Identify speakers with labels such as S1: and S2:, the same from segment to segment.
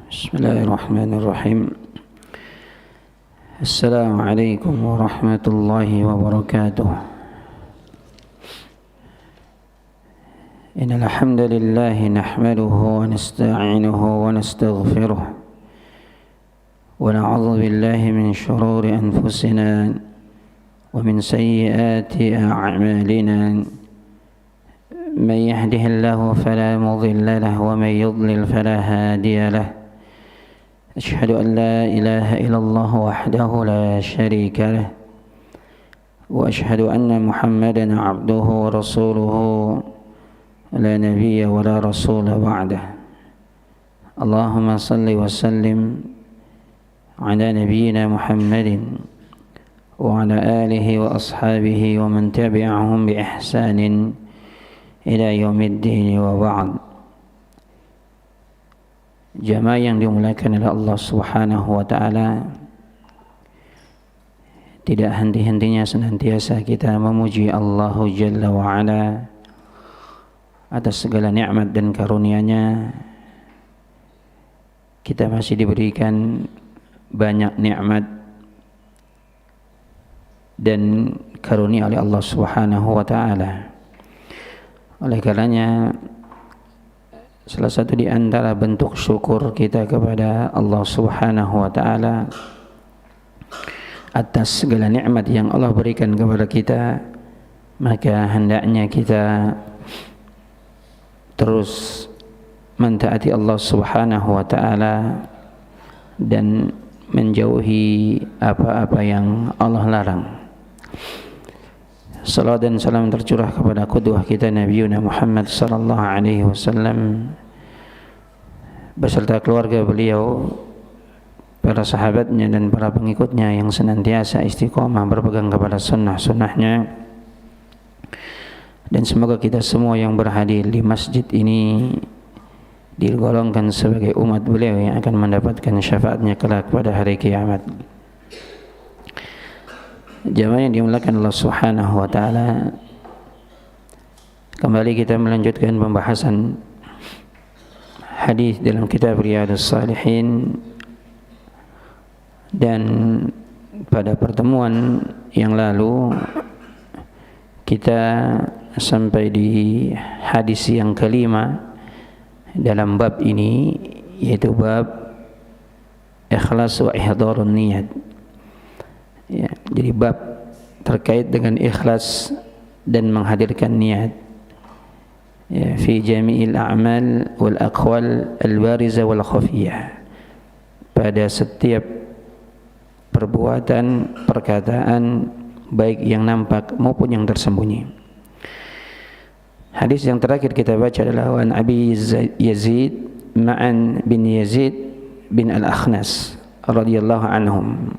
S1: بسم الله الرحمن الرحيم. السلام عليكم ورحمة الله وبركاته. إن الحمد لله نحمده ونستعينه ونستغفره ونعوذ بالله من شرور أنفسنا ومن سيئات أعمالنا. من يهده الله فلا مضل له ومن يضلل فلا هادي له. أشهد أن لا إله إلا الله وحده لا شريك له وأشهد أن محمدا عبده ورسوله لا نبي ولا رسول بعده. اللهم صل وسلم على نبينا محمد وعلى آله وأصحابه ومن تبعهم بإحسان إلى يوم الدين وبعد. Jamaah yang dimuliakan oleh Allah Subhanahu wa taala, tidak henti-hentinya senantiasa kita memuji Allah Jalla wa Ala atas segala nikmat dan karunia-Nya. Kita masih diberikan banyak nikmat dan karunia oleh Allah Subhanahu wa taala. Oleh karenanya, salah satu di antara bentuk syukur kita kepada Allah Subhanahu wa taala atas segala nikmat yang Allah berikan kepada kita, maka hendaknya kita terus mentaati Allah Subhanahu wa taala dan menjauhi apa-apa yang Allah larang. Salawat dan salam tercurah kepada qudwah kita Nabi Muhammad sallallahu alaihi wasallam beserta keluarga beliau, para sahabatnya dan para pengikutnya yang senantiasa istiqomah berpegang kepada sunnah-sunnahnya. Dan semoga kita semua yang berhadir di masjid ini digolongkan sebagai umat beliau yang akan mendapatkan syafaatnya kelak pada hari kiamat. Jamaah yang dimuliakan Allah Subhanahu wa taala, kembali kita melanjutkan pembahasan hadis dalam kitab Riyadhus Shalihin. Dan pada pertemuan yang lalu kita sampai di hadis yang kelima dalam bab ini, yaitu bab ikhlas wa ihdharun niyat. Ya, jadi bab terkait dengan ikhlas dan menghadirkan niat, ya, fi jami'il a'mal wal aqwal al-bariza wal khafiyah, pada setiap perbuatan, perkataan, baik yang nampak maupun yang tersembunyi. Hadis yang terakhir kita baca adalah an Abi Yazid Ma'an bin Yazid bin Al-Akhnas radhiyallahu anhum,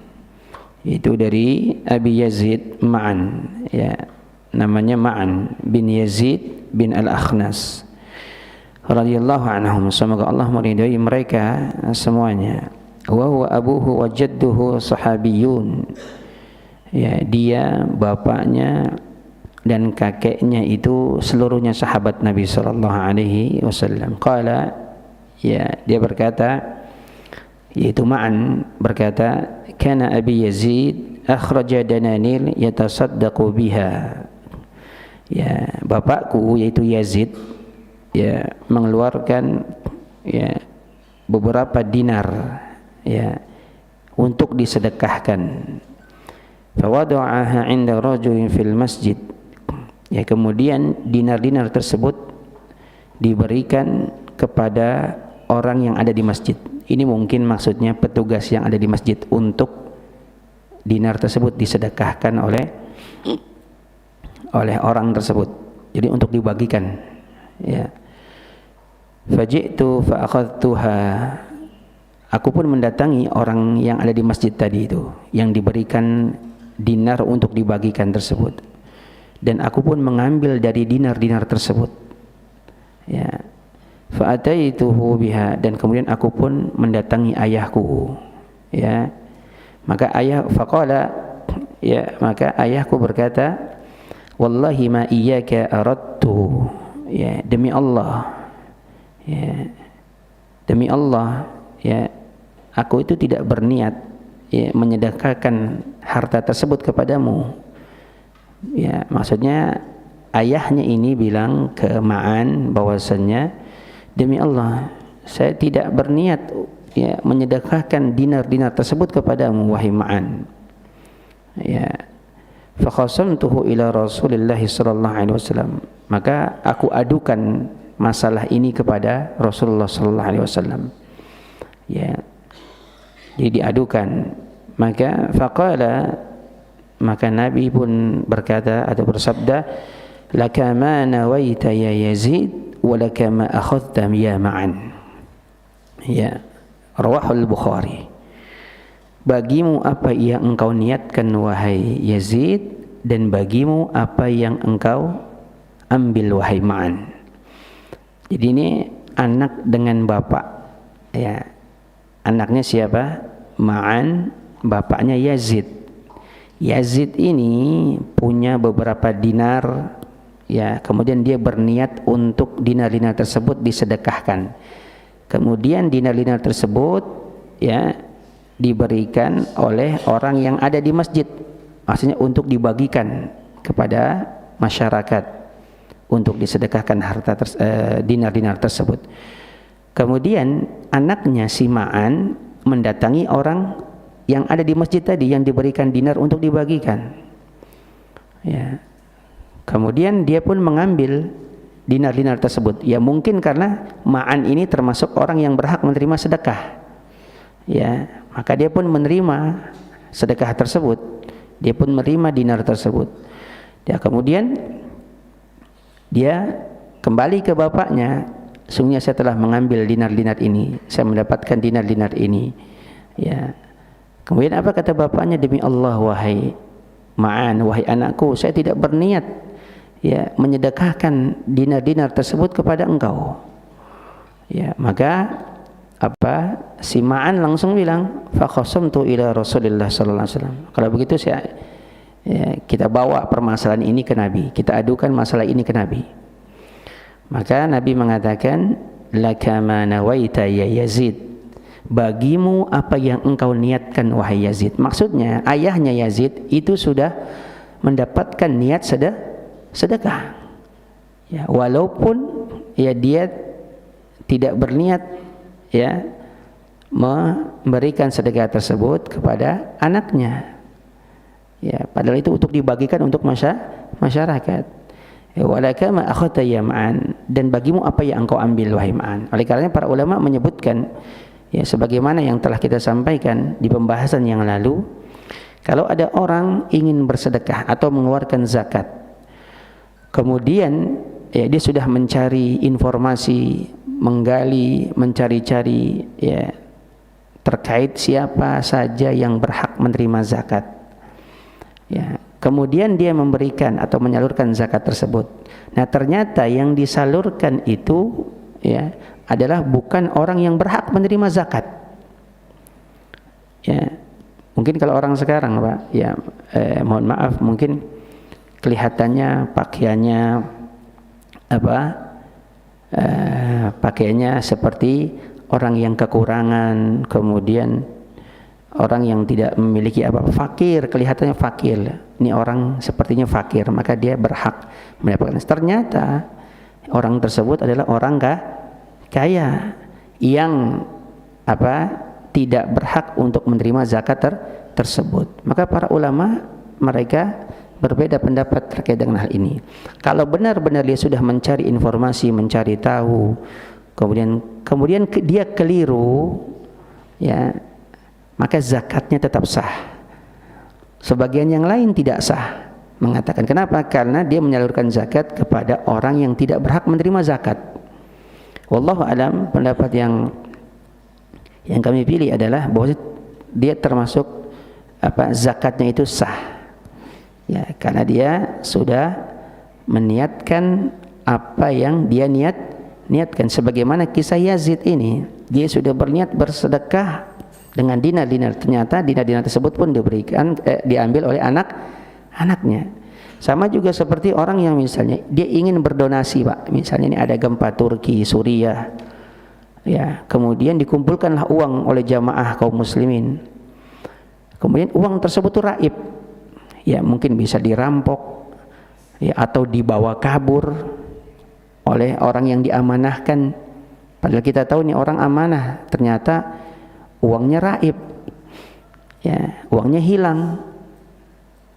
S1: itu dari Abi Yazid Ma'an, ya, namanya Ma'an bin Yazid bin Al-Akhnas radhiyallahu anhum, semoga Allah meridai mereka semuanya. Wa huwa abuhu wa jadduhu sahabiyun, ya, dia bapaknya dan kakeknya itu seluruhnya sahabat Nabi sallallahu alaihi wasallam. Qala, ya, dia berkata, yaitu Ma'an berkata, kana Abi Yazid akhraja dananir yatasaddaqu biha, ya, bapakku yaitu Yazid, ya, mengeluarkan, ya, beberapa dinar, ya, untuk disedekahkan. Fawada'aha 'inda rajulin fil masjid, ya, kemudian dinar-dinar tersebut diberikan kepada orang yang ada di masjid. Ini mungkin maksudnya petugas yang ada di masjid, untuk dinar tersebut disedekahkan oleh orang tersebut. Jadi untuk dibagikan, ya. Faji'tu fa akhadtuha, aku pun mendatangi orang yang ada di masjid tadi itu, yang diberikan dinar untuk dibagikan tersebut, dan aku pun mengambil dari dinar-dinar tersebut, ya. Fa'ataituhu biha, dan kemudian aku pun mendatangi ayahku, ya. Maka faqala, ya, maka ayahku berkata, wallahi ma iyyaka aradtu, ya, demi Allah, ya, demi Allah ya aku itu tidak berniat ya menyedekahkan harta tersebut kepadamu. Ya, maksudnya ayahnya ini bilang ke Ma'an bahwasannya demi Allah saya tidak berniat ya menyedekahkan dinar-dinar tersebut kepadamu wahai Ma'an. Ya, fa khasamtuhu ila Rasulillah sallallahu alaihi wasallam, maka aku adukan masalah ini kepada Rasulullah sallallahu alaihi wasallam. Ya, jadi diadukan. Maka Nabi pun berkata atau bersabda, laka ma nawaita ya Yazid wa laka ma akhadta ya Ma'an. Ya, rawahul Bukhari. Bagimu apa yang engkau niatkan wahai Yazid, dan bagimu apa yang engkau ambil wahai Ma'an. Jadi ini anak dengan bapak. Ya, anaknya siapa? Ma'an, bapaknya Yazid. Yazid ini punya beberapa dinar, ya, kemudian dia berniat untuk dinar-dinar tersebut disedekahkan. Kemudian dinar-dinar tersebut ya diberikan oleh orang yang ada di masjid, maksudnya untuk dibagikan kepada masyarakat untuk disedekahkan dinar-dinar tersebut. Kemudian anaknya si Ma'an mendatangi orang yang ada di masjid tadi yang diberikan dinar untuk dibagikan. Ya. Kemudian dia pun mengambil dinar-dinar tersebut. Ya mungkin karena Ma'an ini termasuk orang yang berhak menerima sedekah. Ya, maka dia pun menerima sedekah tersebut. Dia pun menerima dinar tersebut. Ya, kemudian dia kembali ke bapaknya, sungguhnya saya telah mengambil dinar-dinar ini, saya mendapatkan dinar-dinar ini. Ya. Kemudian apa kata bapaknya? Demi Allah wahai Ma'an, wahai anakku, saya tidak berniat ya menyedekahkan dinar-dinar tersebut kepada engkau. Ya, maka apa? Si Ma'an langsung bilang, fa khasamtu ila Rasulillah sallallahu alaihi wasallam. Kalau begitu saya ya, kita bawa permasalahan ini ke Nabi, kita adukan masalah ini ke Nabi. Maka Nabi mengatakan, laka ma nawaita ya Yazid, bagimu apa yang engkau niatkan wahai Yazid. Maksudnya ayahnya Yazid itu sudah mendapatkan niat sedekah. Ya, walaupun ya dia tidak berniat ya memberikan sedekah tersebut kepada anaknya. Ya, padahal itu untuk dibagikan untuk masyarakat. Walaka ma akhadta ya Ma'an, dan bagimu apa yang engkau ambil wahai Ma'an. Oleh karenanya para ulama menyebutkan ya sebagaimana yang telah kita sampaikan di pembahasan yang lalu, kalau ada orang ingin bersedekah atau mengeluarkan zakat, kemudian ya dia sudah mencari informasi, menggali, mencari-cari ya terkait siapa saja yang berhak menerima zakat. Ya, kemudian dia memberikan atau menyalurkan zakat tersebut. Nah, ternyata yang disalurkan itu ya adalah bukan orang yang berhak menerima zakat. Ya, mungkin kalau orang sekarang, Pak, ya mohon maaf, mungkin kelihatannya pakaiannya apa? Pakaiannya seperti orang yang kekurangan, kemudian orang yang tidak memiliki apa, fakir, kelihatannya fakir. Ini orang sepertinya fakir, maka dia berhak mendapatkan. Ternyata orang tersebut adalah orang kaya yang apa, tidak berhak untuk menerima zakat tersebut. Maka para ulama mereka berbeda pendapat terkait dengan hal ini. Kalau benar-benar dia sudah mencari informasi, mencari tahu, kemudian dia keliru, ya, maka zakatnya tetap sah. Sebagian yang lain tidak sah. Mengatakan kenapa? Karena dia menyalurkan zakat kepada orang yang tidak berhak menerima zakat. Wallahu alam, pendapat yang kami pilih adalah bahwa dia termasuk apa, zakatnya itu sah. Ya, karena dia sudah meniatkan apa yang dia niatkan, sebagaimana kisah Yazid ini. Dia sudah berniat bersedekah dengan dinar-dinar, ternyata dinar-dinar tersebut pun diambil oleh anaknya. Sama juga seperti orang yang misalnya dia ingin berdonasi, Pak. Misalnya ini ada gempa Turki, Suriah, Ya, kemudian dikumpulkanlah uang oleh jamaah kaum muslimin. Kemudian uang tersebut itu raib. Ya, mungkin bisa dirampok, ya, atau dibawa kabur oleh orang yang diamanahkan. Padahal kita tahu nih orang amanah, ternyata uangnya raib. Ya, uangnya hilang.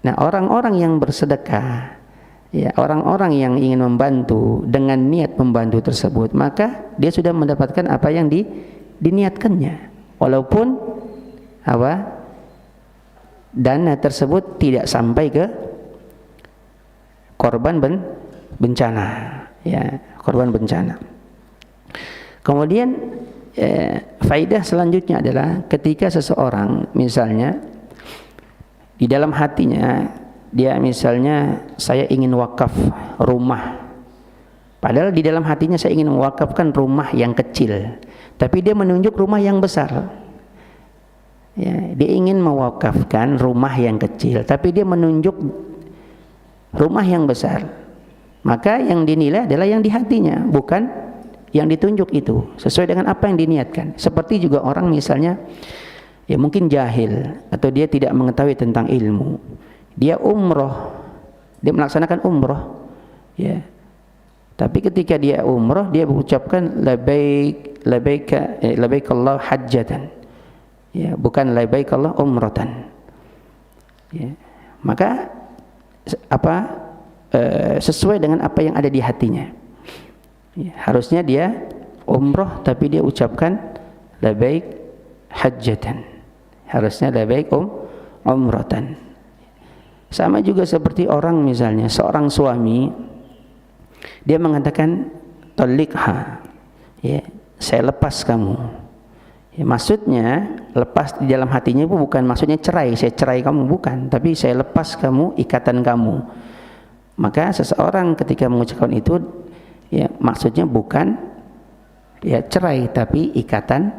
S1: Nah, orang-orang yang bersedekah, ya, orang-orang yang ingin membantu dengan niat membantu tersebut, maka dia sudah mendapatkan apa yang diniatkannya, walaupun apa dana tersebut tidak sampai ke korban bencana, ya, korban bencana. Kemudian faidah selanjutnya adalah ketika seseorang misalnya di dalam hatinya dia misalnya saya ingin wakaf rumah, padahal di dalam hatinya saya ingin mewakafkan rumah yang kecil, tapi dia menunjuk rumah yang besar. Ya, dia ingin mewakafkan rumah yang kecil, tapi dia menunjuk rumah yang besar. Maka yang dinilai adalah yang di hatinya, bukan yang ditunjuk itu, sesuai dengan apa yang diniatkan. Seperti juga orang misalnya ya mungkin jahil atau dia tidak mengetahui tentang ilmu, dia umroh, dia melaksanakan umroh, ya, tapi ketika dia umroh dia mengucapkan labbaik labbaik Allah hajjatan, ya, bukan labbaik Allah umratan, ya. Maka apa sesuai dengan apa yang ada di hatinya, ya, harusnya dia umroh tapi dia ucapkan labbaik hajjatan, harusnya labbaik umratan. Sama juga seperti orang misalnya seorang suami dia mengatakan talikha, ya, saya lepas kamu, ya, maksudnya lepas di dalam hatinya itu bukan maksudnya cerai, saya cerai kamu, bukan, tapi saya lepas kamu, ikatan kamu. Maka seseorang ketika mengucapkan itu, ya, maksudnya bukan ya cerai, tapi ikatan,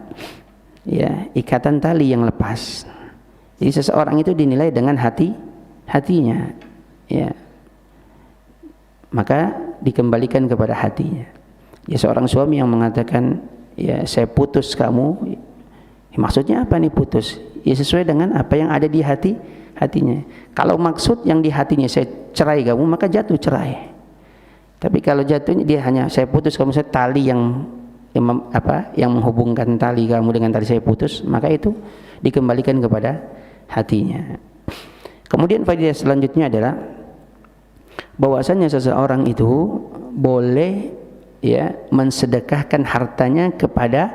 S1: ya, ikatan tali yang lepas. Jadi seseorang itu dinilai dengan hatinya, ya, maka dikembalikan kepada hatinya. Ya, seorang suami yang mengatakan ya saya putus kamu, ya, maksudnya apa nih putus? Ya sesuai dengan apa yang ada di hatinya. Kalau maksud yang di hatinya saya cerai kamu, maka jatuh cerai. Tapi kalau jatuhnya dia hanya saya putus kamu, saya tali yang menghubungkan tali kamu dengan tali saya putus, maka itu dikembalikan kepada hatinya. Kemudian faedah selanjutnya adalah bahwasanya seseorang itu boleh, ya, mensedekahkan hartanya kepada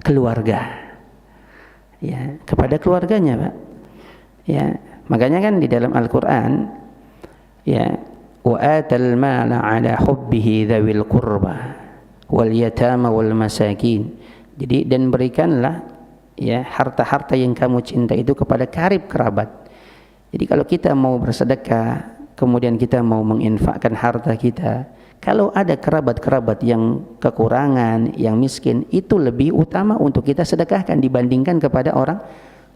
S1: keluarga, ya, kepada keluarganya, Pak. Ya, makanya kan di dalam Al-Qur'an, ya, wa atal mala ala hubbihi dzawil qurba wal yatama wal masakin. Jadi dan berikanlah, ya, harta-harta yang kamu cinta itu kepada karib kerabat. Jadi kalau kita mau bersedekah, kemudian kita mau menginfakkan harta kita, kalau ada kerabat-kerabat yang kekurangan, yang miskin, itu lebih utama untuk kita sedekahkan dibandingkan kepada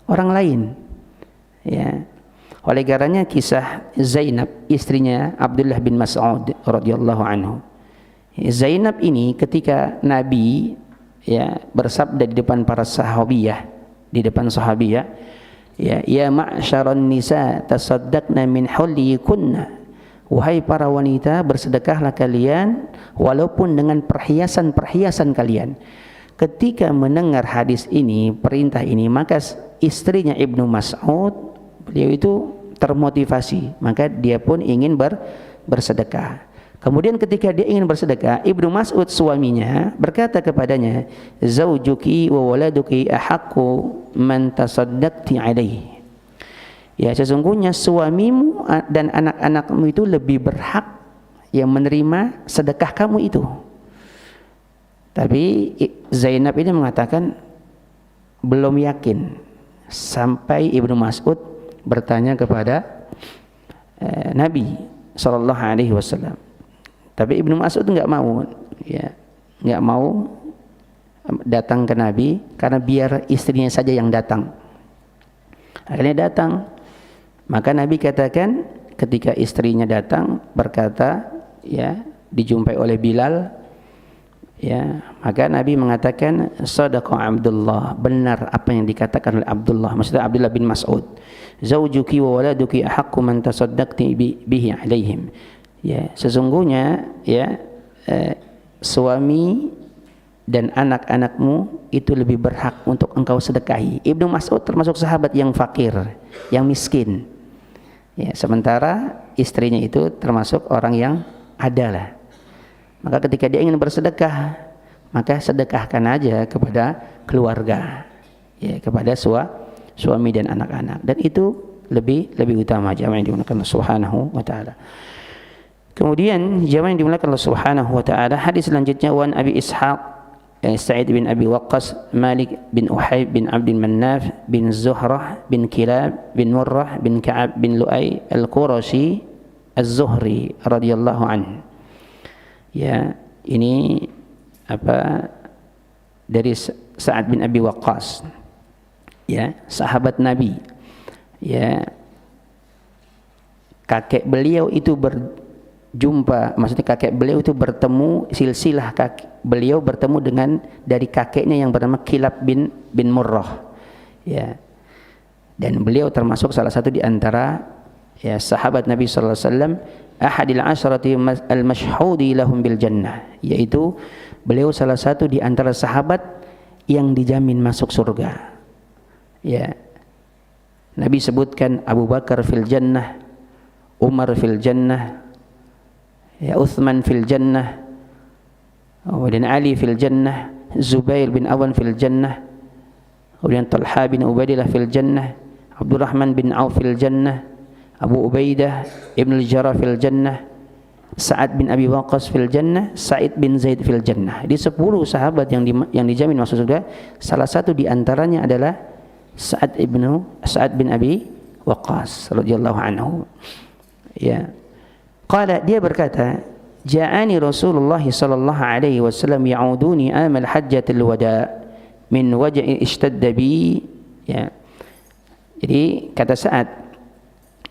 S1: orang lain, ya. Oleh karenanya kisah Zainab, istrinya Abdullah bin Mas'ud radhiyallahu anhu. Zainab ini ketika Nabi, ya, bersabda di depan para sahabiyah, di depan sahabiyah, ya ma'syaran nisa tasaddaqna min hullikunna, wahai para wanita bersedekahlah kalian walaupun dengan perhiasan-perhiasan kalian. Ketika mendengar hadis ini, perintah ini, maka istrinya Ibnu Mas'ud, beliau itu termotivasi, maka dia pun ingin bersedekah. Kemudian ketika dia ingin bersedekah, Ibnu Mas'ud suaminya berkata kepadanya, zaujuki wa waladuki ahaqqu man tasaddaqti alaihi. Ya, sesungguhnya suamimu dan anak-anakmu itu lebih berhak yang menerima sedekah kamu itu. Tapi Zainab ini mengatakan belum yakin, sampai Ibnu Mas'ud bertanya kepada Nabi sallallahu alaihi wasallam. Tapi Ibnu Mas'ud enggak mau, ya, enggak mau datang ke Nabi karena biar istrinya saja yang datang. Akhirnya datang. Maka Nabi katakan ketika istrinya datang berkata, ya, dijumpai oleh Bilal, Ya, maka Nabi mengatakan sadaqa Abdullah, benar apa yang dikatakan oleh Abdullah, maksudnya Abdullah bin Mas'ud. Zaujuki wa waladuki ahaqqu man tasaddaqti bihi alaihim. Ya, sesungguhnya ya suami dan anak-anakmu itu lebih berhak untuk engkau sedekahi. Ibnu Mas'ud termasuk sahabat yang fakir, yang miskin. Ya, sementara istrinya itu termasuk orang yang adalah. Maka ketika dia ingin bersedekah, maka sedekahkan aja kepada keluarga, ya, kepada suami dan anak-anak, dan itu lebih utama, jamaah yang dimuliakan Allah Subhanahu wa taala. Kemudian jamaah yang dimuliakan Allah Subhanahu wa taala, hadis selanjutnya wan Abi Ishaq Sa'id bin Abi Waqqas, Malik bin Uhayb bin Abdul Manaf bin Zuhrah bin Kilab bin Murrah bin Ka'ab bin Lu'ay Al-Qurashi Az-Zuhri radhiyallahu anhu. Ya, ini dari Sa'ad bin Abi Waqqas, ya, sahabat Nabi. Ya, kakek beliau itu berjumpa, maksudnya kakek beliau itu bertemu, silsilah beliau bertemu dengan dari kakeknya yang bernama Kilab bin Murrah. Ya, dan beliau termasuk salah satu di antara ya sahabat Nabi sallallahu alaihi wasallam, ahadil asyrati al-mashhudi lahum bil jannah, yaitu beliau salah satu di antara sahabat yang dijamin masuk surga. Ya, Nabi sebutkan Abu Bakar fil jannah, Umar fil jannah, ya, Uthman fil jannah, kemudian Ali fil jannah, Zubair bin Awan fil jannah, kemudian Talha bin Ubaidillah fil jannah, Abdurrahman bin Auf fil jannah, Abu Ubaidah Ibn al-Jarrah fil jannah, Sa'ad bin Abi Waqqas fil jannah, Sa'id bin Zaid fil jannah. Di 10 sahabat yang dijamin masuk surga, salah satu di antaranya adalah Sa'ad bin Abi Waqqas radhiyallahu anhu. Ya. Qala, dia berkata, ja'ani Rasulullah sallallahu alaihi wasallam ya'uduni amal hajjatil wada min waj'i ishtadda bi. Ya. Jadi kata Sa'ad,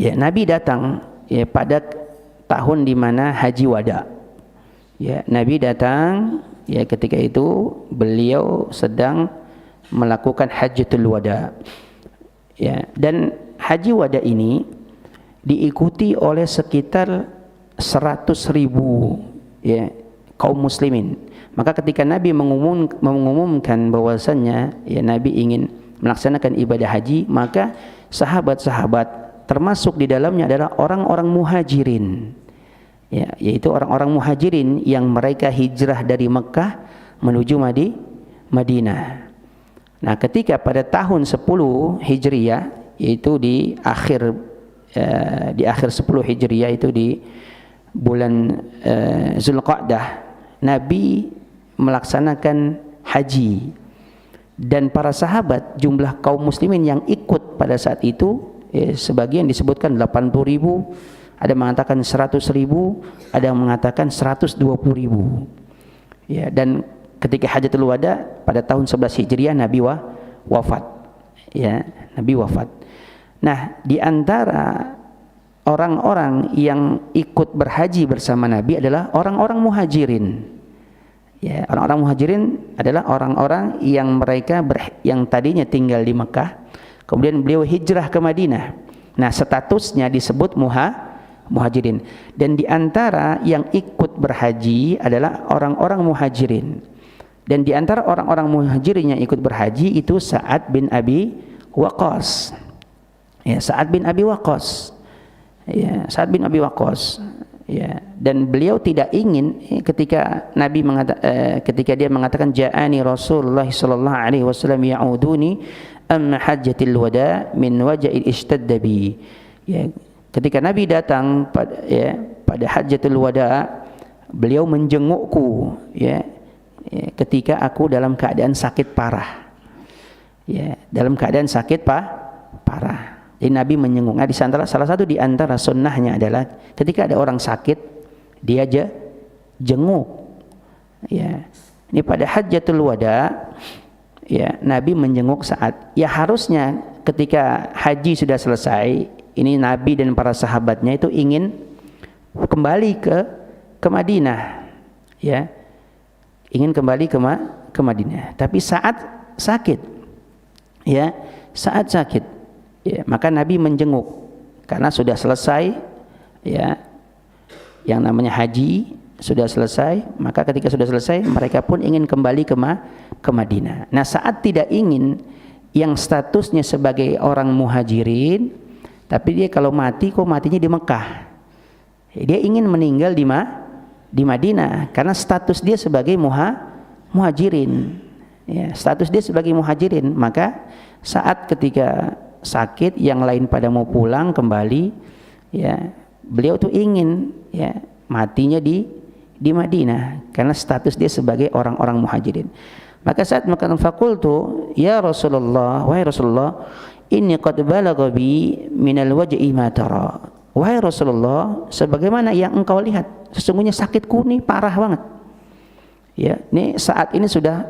S1: ya, Nabi datang ya pada tahun di mana haji wada. Ya, Nabi datang ya ketika itu beliau sedang melakukan hajjatul wada. Ya, dan haji wada ini diikuti oleh sekitar 100.000 ya kaum muslimin. Maka ketika Nabi mengumumkan bahwasannya ya Nabi ingin melaksanakan ibadah haji, maka sahabat-sahabat termasuk di dalamnya adalah orang-orang muhajirin, ya, yaitu orang-orang muhajirin yang mereka hijrah dari Mekah menuju Madinah. Nah, ketika pada tahun 10 Hijriyah, yaitu di akhir 10 Hijriyah, itu di bulan Zulqa'dah, Nabi melaksanakan haji, dan para sahabat, jumlah kaum muslimin yang ikut pada saat itu sebagian disebutkan 80.000, ada mengatakan 100.000, ada yang mengatakan 120.000. Ya, dan ketika hajatul wada pada tahun 11 Hijriah Nabi wafat. Ya, Nabi wafat. Nah, di antara orang-orang yang ikut berhaji bersama Nabi adalah orang-orang muhajirin. Ya, orang-orang muhajirin adalah orang-orang yang yang tadinya tinggal di Mekah, kemudian beliau hijrah ke Madinah. Nah, statusnya disebut muhajirin. Dan di antara yang ikut berhaji adalah orang-orang muhajirin. Dan di antara orang-orang muhajirin yang ikut berhaji itu Sa'ad bin Abi Waqqas. Ya, Sa'ad bin Abi Waqqas. Ya, Sa'ad bin Abi Waqqas. Ya, dan beliau tidak ingin ketika Nabi ketika dia mengatakan ja'ani Rasulullah sallallahu alaihi wasallam ya'uduni amma hajjatil wada min waja'il ishtadda bi. Ya, ketika Nabi datang pada hajjatul wada, beliau menjengukku ya, ketika aku dalam keadaan sakit parah. Ya, dalam keadaan sakit parah. Jadi Nabi menjenguk. Nah, salah satu di antara sunnahnya adalah ketika ada orang sakit, dia jenguk. Ya, ini pada hajjatul wada, ya, Nabi menjenguk Sa'ad. Ya, harusnya ketika haji sudah selesai, ini Nabi dan para sahabatnya itu ingin kembali ke Madinah. Ya, ingin kembali ke Madinah. Tapi saat sakit, ya, saat sakit, ya, maka Nabi menjenguk karena sudah selesai, ya, yang namanya haji sudah selesai. Maka ketika sudah selesai, mereka pun ingin kembali ke Madinah. Nah, saat tidak ingin, yang statusnya sebagai orang muhajirin, tapi dia kalau mati kok matinya di Mekah. Dia ingin meninggal di Madinah karena status dia sebagai muhajirin. Ya, status dia sebagai muhajirin. Maka saat ketika sakit, yang lain pada mau pulang kembali, ya, beliau tuh ingin, ya, matinya di Madinah karena status dia sebagai orang-orang muhajirin. Maka saat makan fakultu, ya Rasulullah, wahai Rasulullah, inni qad balagha bi minal waj'i ma tara. Wahai Rasulullah, sebagaimana yang engkau lihat, sesungguhnya sakitku ini parah banget. Ya, ini saat ini sudah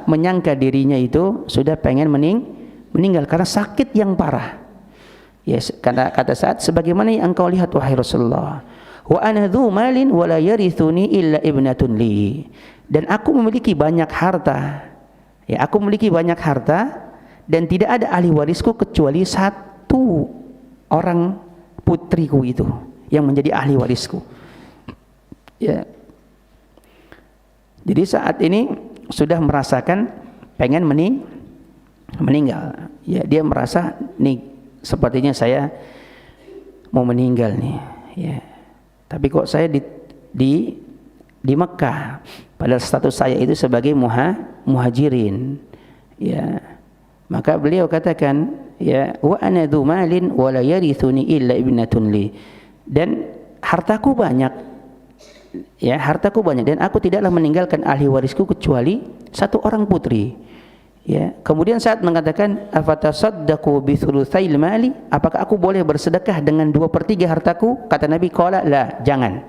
S1: menyangka dirinya itu sudah pengen meninggal karena sakit yang parah. Ya, karena kata saat sebagaimana yang engkau lihat wahai Rasulullah. Wa ana dzu malin wa la yarithuni illa ibnatun li. Dan aku memiliki banyak harta. Ya, aku memiliki banyak harta dan tidak ada ahli warisku kecuali satu orang putriku itu yang menjadi ahli warisku. Ya. Jadi saat ini sudah merasakan pengen meninggal. Ya, dia merasa nih sepertinya saya mau meninggal nih. Ya. Tapi kok saya di Mekah, padahal status saya itu sebagai muhajirin. Ya, maka beliau katakan, ya, wa ana dzu malin wa la yarithuni illa ibnatun li. Dan hartaku banyak, ya, hartaku banyak, dan aku tidaklah meninggalkan ahli warisku kecuali satu orang putri. Ya, kemudian saat mengatakan afatasaddaqu bi thulutsail mali, apakah aku boleh bersedekah dengan 2/3 hartaku? Kata Nabi, qala la, jangan.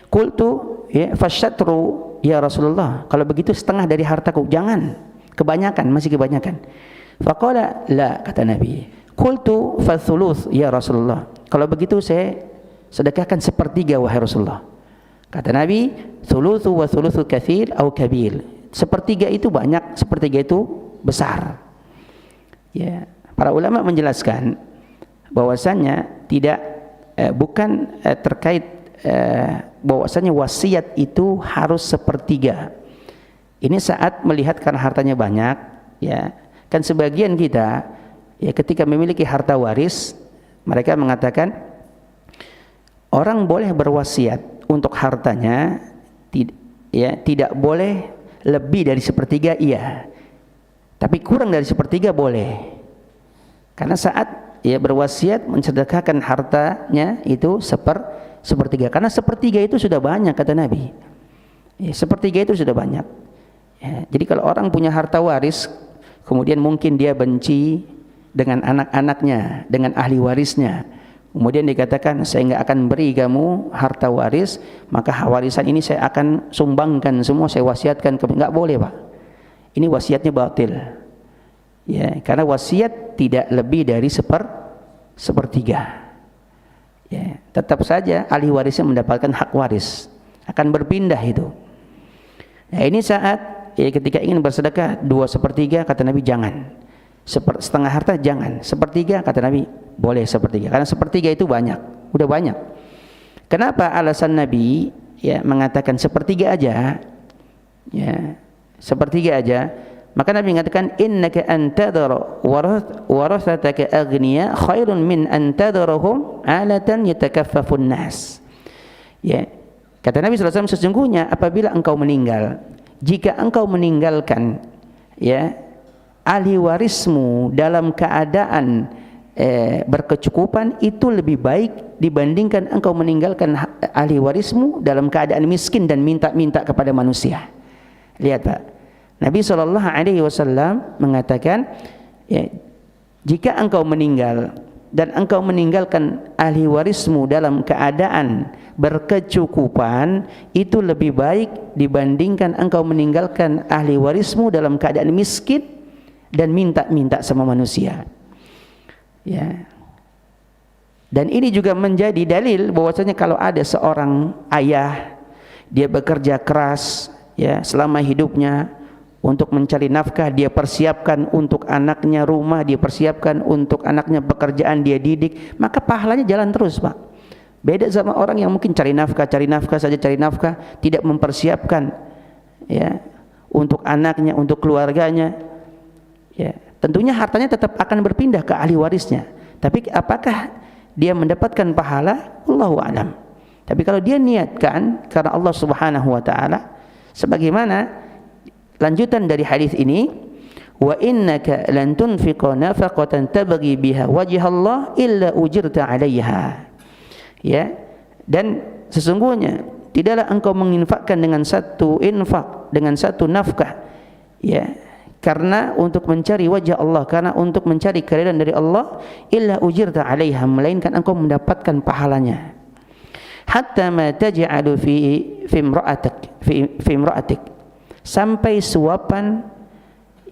S1: Qultu, ya, fasyatru ya Rasulullah, kalau begitu setengah dari hartaku. Jangan, kebanyakan, masih kebanyakan. Faqala la, kata Nabi. Qultu fathuluth ya Rasulullah, kalau begitu saya sedekahkan 1/3 wahai Rasulullah. Kata Nabi, thuluthu wa thuluthu katsir au kabir. 1/3 itu banyak, 1/3 itu besar. Ya, para ulama menjelaskan bahwasanya tidak bukan terkait bahwasanya wasiat itu harus 1/3. Ini saat melihat karena hartanya banyak, ya, kan sebagian kita, ya, ketika memiliki harta waris, mereka mengatakan orang boleh berwasiat untuk hartanya, ya, tidak boleh lebih dari 1/3, iya, tapi kurang dari 1/3 boleh. Karena saat, ya, berwasiat mensedekahkan hartanya itu 1/3, karena 1/3 itu sudah banyak kata Nabi. Ya, 1/3 itu sudah banyak. Ya, jadi kalau orang punya harta waris, kemudian mungkin dia benci dengan anak-anaknya, dengan ahli warisnya, kemudian dikatakan saya enggak akan beri kamu harta waris, maka warisan ini saya akan sumbangkan semua, saya wasiatkan ke, enggak boleh, Pak. Ini wasiatnya batil. Ya, karena wasiat tidak lebih dari 1/3. Ya, tetap saja ahli warisnya mendapatkan hak waris, akan berpindah itu. Nah, ini saat, ya, ketika ingin bersedekah 2/3 kata Nabi jangan. Setengah harta jangan. 1/3 kata Nabi boleh 1/3, karena 1/3 itu banyak, udah banyak. Kenapa alasan Nabi, ya, mengatakan 1/3 aja, ya, 1/3 aja? Maka Nabi mengatakan innaka antadhara warathataka aghniya khairun min antadharahum alatan yatakaffafun nas. Ya, kata Nabi SAW, sesungguhnya apabila engkau meninggal, jika engkau meninggalkan, ya, ahli warismu dalam keadaan berkecukupan, itu lebih baik dibandingkan engkau meninggalkan ahli warismu dalam keadaan miskin dan minta-minta kepada manusia. Lihat, Pak, Nabi SAW mengatakan, ya, jika engkau meninggal dan engkau meninggalkan ahli warismu dalam keadaan berkecukupan, itu lebih baik dibandingkan engkau meninggalkan ahli warismu dalam keadaan miskin dan minta-minta sama manusia. Ya. Dan ini juga menjadi dalil bahwasanya kalau ada seorang ayah, dia bekerja keras, ya selama hidupnya untuk mencari nafkah, dia persiapkan untuk anaknya rumah, dia persiapkan untuk anaknya pekerjaan, dia didik, maka pahalanya jalan terus, Pak. Beda sama orang yang mungkin cari nafkah saja, cari nafkah, tidak mempersiapkan ya untuk anaknya, untuk keluarganya. Ya, tentunya hartanya tetap akan berpindah ke ahli warisnya. Tapi apakah dia mendapatkan pahala? Allahu a'lam. Tapi kalau dia niatkan karena Allah Subhanahu wa taala, sebagaimana lanjutan dari hadis ini, wa innaka lan tunfiqa nafaqatan tabghi biha wajhallah illa ujirta 'alaiha. Ya, dan sesungguhnya tidaklah engkau menginfakkan dengan satu infak, dengan satu nafkah, ya, karena untuk mencari wajah Allah, karena untuk mencari keridhaan dari Allah, illa ujirta 'alaiha, melainkan engkau mendapatkan pahalanya. Hatta ma taj'alu fi imra'atik, sampai suapan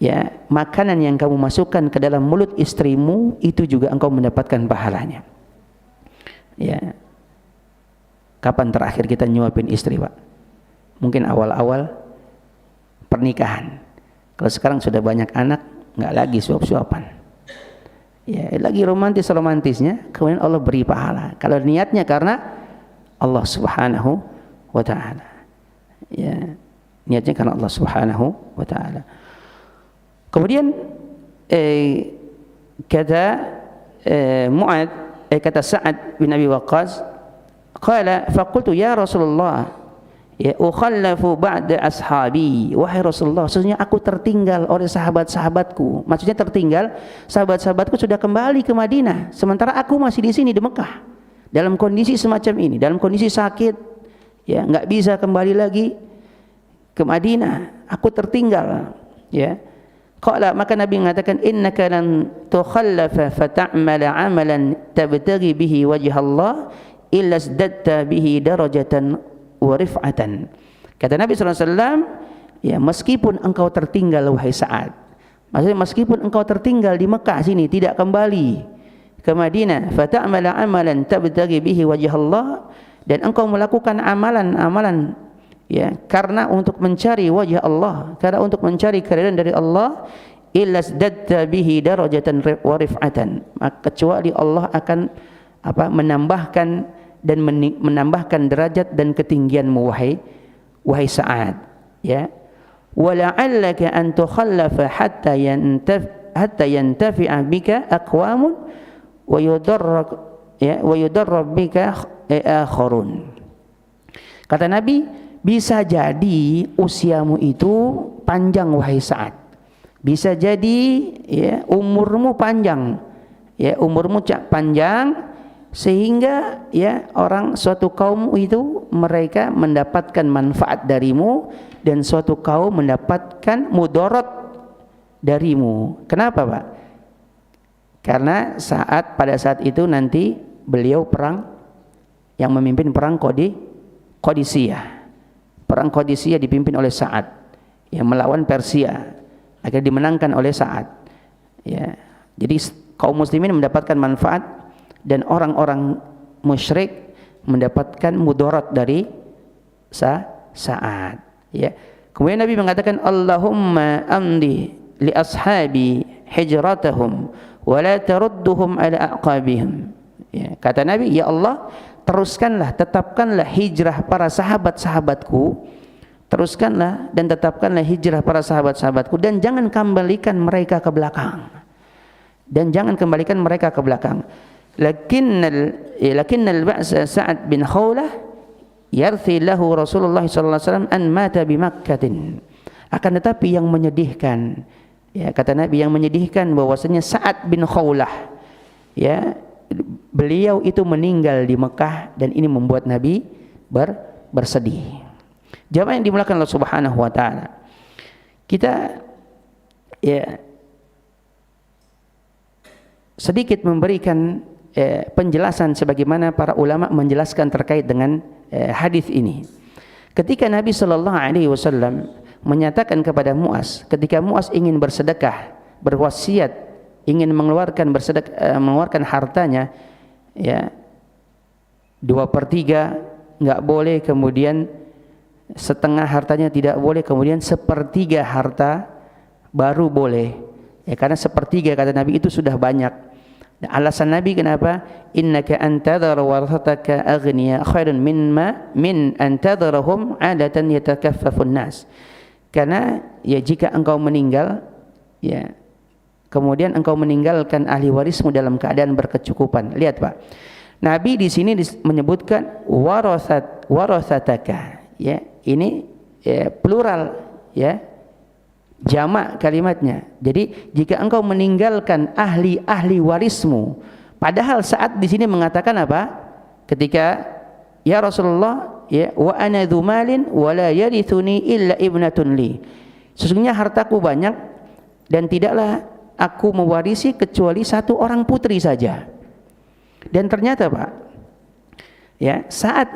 S1: ya makanan yang kamu masukkan ke dalam mulut istrimu itu juga engkau mendapatkan pahalanya. Ya. Kapan terakhir kita nyuapin istri, Pak? Mungkin awal-awal pernikahan. Kalau sekarang sudah banyak anak, nggak lagi suap-suapan. Ya, lagi romantisnya, kemudian Allah beri pahala. Kalau niatnya karena Allah Subhanahu wa taala. Ya. Niatnya karena Allah Subhanahu wa taala. Kemudian kata Mu'ad, kata Sa'ad bin Abi Waqqas, qala faqultu ya Rasulullah, ya ukhallafu ba'da ashabi. Wahai Rasulullah, sesungguhnya aku tertinggal oleh sahabat-sahabatku. Maksudnya tertinggal, sahabat-sahabatku sudah kembali ke Madinah, sementara aku masih di sini di Mekah. Dalam kondisi semacam ini, dalam kondisi sakit, ya enggak bisa kembali lagi ke Madinah, aku tertinggal, ya. Qala, maka Nabi mengatakan, innaka lan tukhallafa fata'mala 'amalan tabtaghi bihi wajha Allah illa zdadta bihi darajatan wa rif'atan. Kata Nabi sallallahu alaihi wasallam, ya, meskipun engkau tertinggal wahai Sa'ad, maksudnya meskipun engkau tertinggal di Mekah sini tidak kembali ke Madinah, fata'mala 'amalan tabtaghi bihi wajha Allah, dan engkau melakukan amalan-amalan, ya, karena untuk mencari wajah Allah, karena untuk mencari keridhaan dari Allah, illa zdadta bihi darajatan wa rif'atan, maka kecuali Allah akan menambahkan dan menambahkan derajat dan ketinggianmu wahai Sa'ad, ya. Wala'allaka an tukhallafa hatta yantafi'a bika aqwamun wa yudarrab bika akharun. Kata Nabi, bisa jadi usiamu itu panjang wahai Sa'ad. Bisa jadi ya umurmu panjang. Ya, umurmu panjang sehingga ya orang suatu kaum itu mereka mendapatkan manfaat darimu dan suatu kaum mendapatkan mudarat darimu. Kenapa, Pak? Karena pada saat itu nanti beliau perang, yang memimpin perang Qadisiyah. Perang Qadisiyah dipimpin oleh Sa'ad yang melawan Persia, akhirnya dimenangkan oleh Sa'ad. Ya, jadi kaum muslimin mendapatkan manfaat dan orang-orang musyrik mendapatkan mudarat dari Sa'ad. Ya. Kemudian Nabi mengatakan, Allahumma amdi li ashabi hijratahum wa la tarudduhum ala aqabihim. Ya, kata Nabi, ya Allah, teruskanlah, tetapkanlah hijrah para sahabat-sahabatku, teruskanlah dan tetapkanlah hijrah para sahabat-sahabatku, dan jangan kembalikan mereka ke belakang, dan jangan kembalikan mereka ke belakang. Lakinnal ba'sa Sa'ad bin Khawlah yarthi lahu Rasulullah sallallahu alaihi wasallam an mata bi Makkatin. Akan tetapi yang menyedihkan, ya, kata Nabi, yang menyedihkan bahwasanya Sa'ad bin Khawlah, ya, beliau itu meninggal di Mekah, dan ini membuat Nabi bersedih. Jamaah yang dimuliakan Allah Subhanahu wa taala, kita ya sedikit memberikan penjelasan sebagaimana para ulama menjelaskan terkait dengan hadis ini. Ketika Nabi sallallahu alaihi wasallam menyatakan kepada Mu'az, ketika Mu'az ingin bersedekah, berwasiat, ingin mengeluarkan hartanya, ya 2/3, nggak boleh kemudian setengah hartanya tidak boleh, kemudian sepertiga harta baru boleh. Ya, karena sepertiga kata Nabi itu sudah banyak. Dan alasan Nabi kenapa? Innaka antadhara warathataka aghniya khairun min antadharahum adatan yatakaffafun nas. Karena ya jika engkau meninggal, ya kemudian engkau meninggalkan ahli warismu dalam keadaan berkecukupan. Lihat Pak, Nabi di sini menyebutkan warathataka. Ya, ini ya, plural, ya, jamak kalimatnya. Jadi jika engkau meninggalkan ahli warismu, padahal saat di sini mengatakan apa? Ketika ya Rasulullah, ya wa ana dzu malin wa la yarithuni illa ibnatun li. Sesungguhnya hartaku banyak dan tidaklah aku mewarisi kecuali satu orang putri saja. Dan ternyata Pak, ya Sa'ad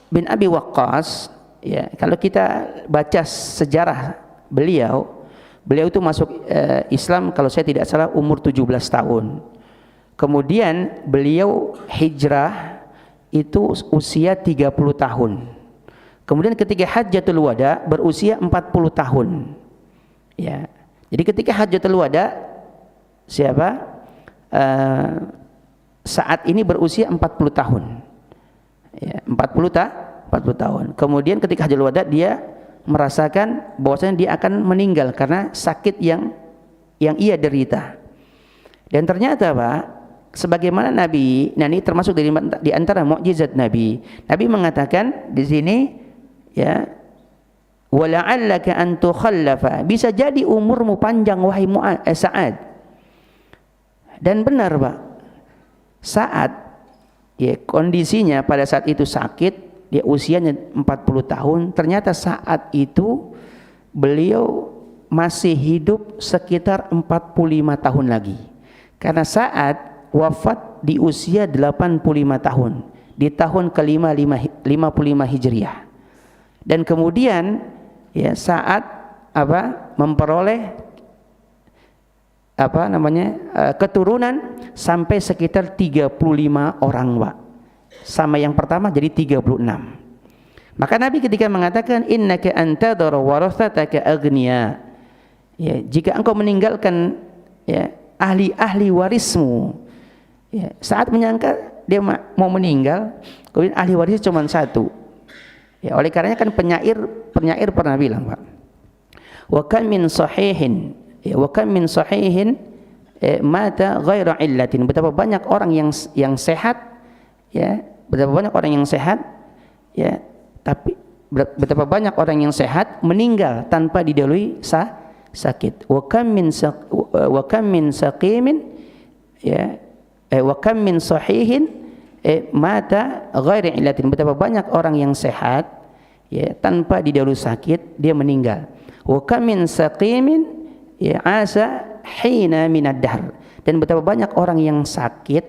S1: bin Abi Waqqas, ya kalau kita baca sejarah beliau itu masuk Islam kalau saya tidak salah umur 17 tahun. Kemudian beliau hijrah itu usia 30 tahun. Kemudian ketika Hajjatul Wada berusia 40 tahun. Ya. Jadi ketika Hajjatul Wada siapa? Saat ini berusia 40 tahun. Ya, 40 tahun. Kemudian ketika Hajjatul Wada dia merasakan bahwasanya dia akan meninggal karena sakit yang ia derita. Dan ternyata Pak, sebagaimana Nabi, nah ini termasuk di antara mukjizat Nabi. Nabi mengatakan di sini, ya, wala'allaka an tukhallafa, bisa jadi umurmu panjang wahai Sa'ad. Dan benar Pak, saat ya kondisinya pada saat itu sakit, dia usianya 40 tahun, ternyata saat itu beliau masih hidup sekitar 45 tahun lagi. Karena saat wafat di usia 85 tahun, di tahun ke-55 Hijriah. Dan kemudian ya saat memperoleh keturunan sampai sekitar 35 orang Pak. Sama yang pertama jadi 36. Maka Nabi ketika mengatakan innaka antadhara warathataka aghniya, ya jika engkau meninggalkan ya ahli warismu, ya saat menyangka dia mau meninggal, kemudian ahli warisnya cuma satu. Ya oleh karenanya kan penyair pernah bilang Pak, wa kam min sahihin, ya wa kam min sahihin mata ghaira illatin, betapa banyak orang yang sehat, ya betapa banyak orang yang sehat, ya tapi betapa banyak orang yang sehat meninggal tanpa didahului sakit. Wa kam min saqimin, ya wa kam min sahihin mata ghairi illatin, betapa banyak orang yang sehat, ya tanpa didahului sakit dia meninggal. Wa kam min saqimin ya asa hina minad dahr, dan betapa banyak orang yang sakit,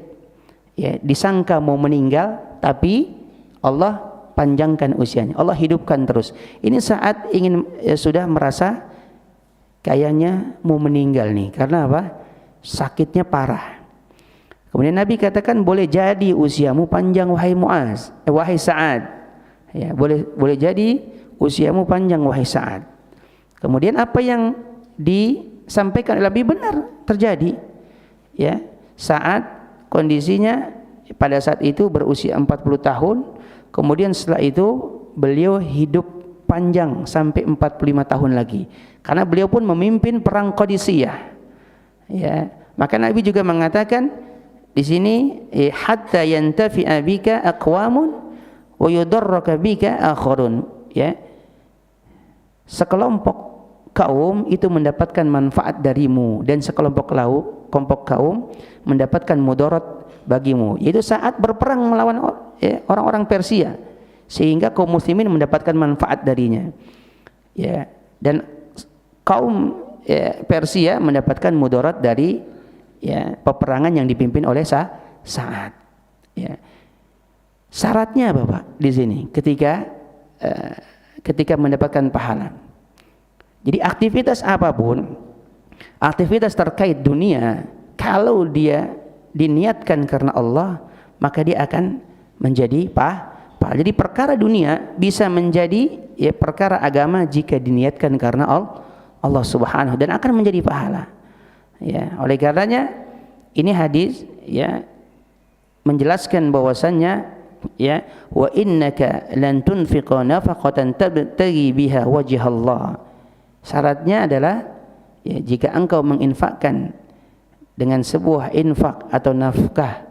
S1: ya disangka mau meninggal tapi Allah panjangkan usianya, Allah hidupkan terus. Ini saat ingin sudah merasa kayaknya mau meninggal nih, karena apa? Sakitnya parah. Kemudian Nabi katakan boleh jadi usiamu panjang wahai wahai Sa'ad. Ya, boleh jadi usiamu panjang wahai Sa'ad. Kemudian apa yang disampaikan lebih benar terjadi. Ya, saat kondisinya pada saat itu berusia 40 tahun, kemudian setelah itu beliau hidup panjang sampai 45 tahun lagi. Karena beliau pun memimpin perang Qadisiyah. Ya, maka Nabi juga mengatakan di sini hatta yantafi'a bika aqwamun wa yudarraka bika akharun, ya. Sekelompok kaum itu mendapatkan manfaat darimu dan sekelompok kaum mendapatkan mudarat bagimu, yaitu saat berperang melawan orang-orang Persia, sehingga kaum muslimin mendapatkan manfaat darinya, ya, dan kaum Persia mendapatkan mudarat dari ya peperangan yang dipimpin oleh Sa'ad. Ya. Syaratnya apa Pak di sini ketika mendapatkan pahala? Jadi aktivitas apapun, aktivitas terkait dunia, kalau dia diniatkan karena Allah, maka dia akan menjadi pahala. Jadi perkara dunia bisa menjadi ya perkara agama jika diniatkan karena Allah Subhanahu, dan akan menjadi pahala. Ya, oleh karenanya ini hadis ya menjelaskan bahwasannya ya wa innaka lan tunfiqa nafaqatan tabtaghi biha wajh Allah. Syaratnya adalah ya, jika engkau menginfakkan dengan sebuah infak atau nafkah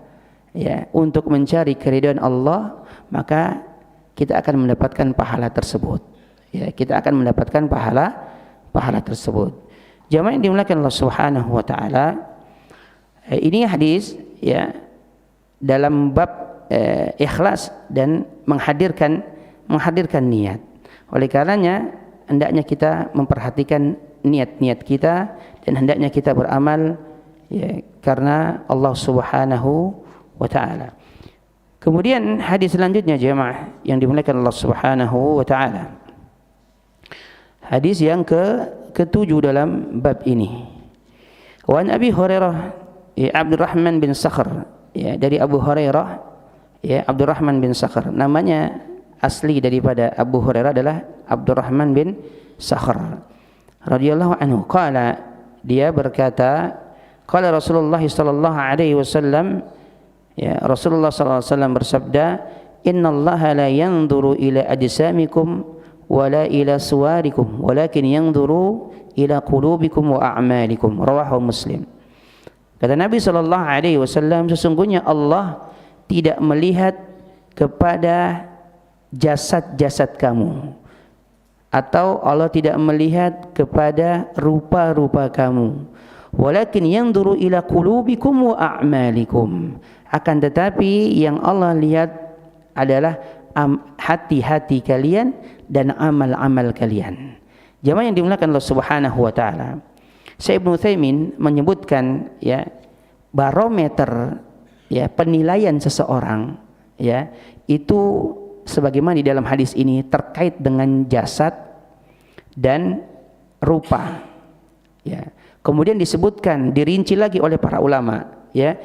S1: ya untuk mencari keridhaan Allah, maka kita akan mendapatkan pahala tersebut. Ya, kita akan mendapatkan pahala tersebut. Jamaah yang dimuliakan Allah Subhanahu wa taala, ini hadis ya dalam bab ikhlas dan menghadirkan niat. Oleh karenanya hendaknya kita memperhatikan niat-niat kita, dan hendaknya kita beramal ya karena Allah Subhanahu wa taala. Kemudian hadis selanjutnya jemaah yang dimuliakan Allah Subhanahu wa taala. Hadis yang ketujuh dalam bab ini. Wa an Abi Hurairah ya Abdurrahman bin Sakhr, ya dari Abu Hurairah ya Abdurrahman bin Sakhr. Namanya asli daripada Abu Hurairah adalah Abdurrahman bin Sakhr radhiyallahu anhu. Qala, dia berkata, qala Rasulullah sallallahu alaihi wasallam, ya Rasulullah sallallahu alaihi wasallam bersabda, innallaha la yanzuru ila ajsamikum wala ila suwarikum walakin yanzuru ila qulubikum wa a'malikum. Rawahu Muslim. Kata Nabi sallallahu alaihi wasallam, sesungguhnya Allah tidak melihat kepada jasad-jasad kamu, atau Allah tidak melihat kepada rupa-rupa kamu, walakin yanzuru ila qulubikum wa a'malikum. Akan tetapi yang Allah lihat adalah hati-hati kalian dan amal-amal kalian. Jemaah yang dimuliakan Allah Subhanahu wa taala, Syekh Ibnu Utsaimin menyebutkan ya barometer ya penilaian seseorang ya itu sebagaimana di dalam hadis ini terkait dengan jasad dan rupa. Ya. Kemudian disebutkan, dirinci lagi oleh para ulama ya.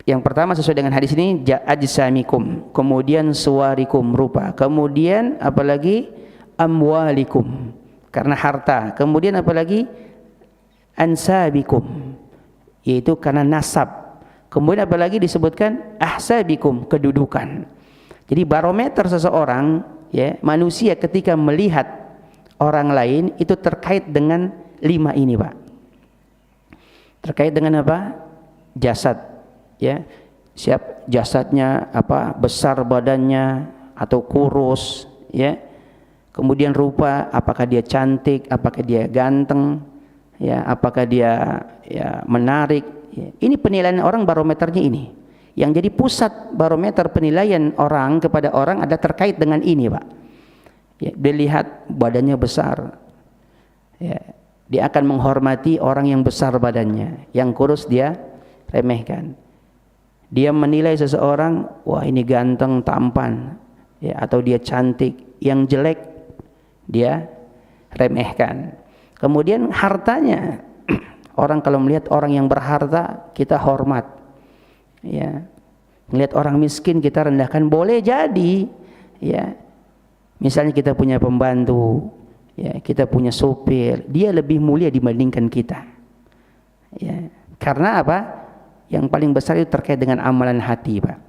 S1: Yang pertama sesuai dengan hadis ini ajsamikum, kemudian suwarikum rupa, kemudian apalagi amwalikum karena harta, kemudian apalagi ansabikum yaitu karena nasab, kemudian apalagi disebutkan ahsabikum kedudukan. Jadi barometer seseorang ya manusia ketika melihat orang lain itu terkait dengan 5 ini, Pak. Terkait dengan apa? Jasad. Ya, siap jasadnya apa, besar badannya atau kurus ya. Kemudian rupa, apakah dia cantik, apakah dia ganteng ya, apakah dia ya menarik ya. Ini penilaian orang, barometernya ini. Yang jadi pusat barometer penilaian orang kepada orang ada terkait dengan ini, Pak. Ya, dia lihat badannya besar ya, dia akan menghormati orang yang besar badannya, yang kurus dia remehkan. Dia menilai seseorang, wah ini ganteng, tampan ya, atau dia cantik, yang jelek dia remehkan. Kemudian hartanya, orang kalau melihat orang yang berharta kita hormat ya. Melihat orang miskin kita rendahkan, boleh jadi ya. Misalnya kita punya pembantu ya, kita punya supir, dia lebih mulia dibandingkan kita ya. Karena apa? Yang paling besar itu terkait dengan amalan hati, Pak.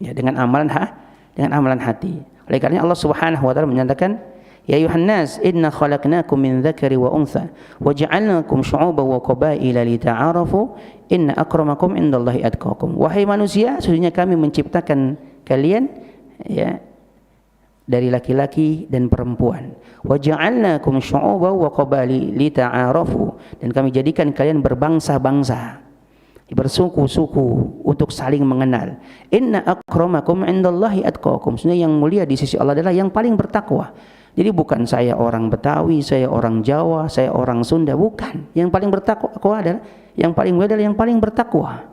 S1: Ya, dengan amalan hati. Oleh karena Allah Subhanahu wa taala menyatakan, ya ayuhan nas inna khalaqnakum min dzakari wa untha wa ja'alnakum syu'uban wa qabaila lita'arafu inna akramakum indallahi atqakum. Wahai manusia, sesungguhnya kami menciptakan kalian ya dari laki-laki dan perempuan. Wa ja'alnakum syu'uban wa qabaila lita'arafu, dan kami jadikan kalian berbangsa-bangsa, bersuku-suku untuk saling mengenal. Inna akramakum indallahi atqakum. Sebenarnya yang mulia di sisi Allah adalah yang paling bertakwa. Jadi bukan saya orang Betawi, saya orang Jawa, saya orang Sunda, bukan. Yang paling bertakwa adalah yang paling mulia adalah yang paling bertakwa.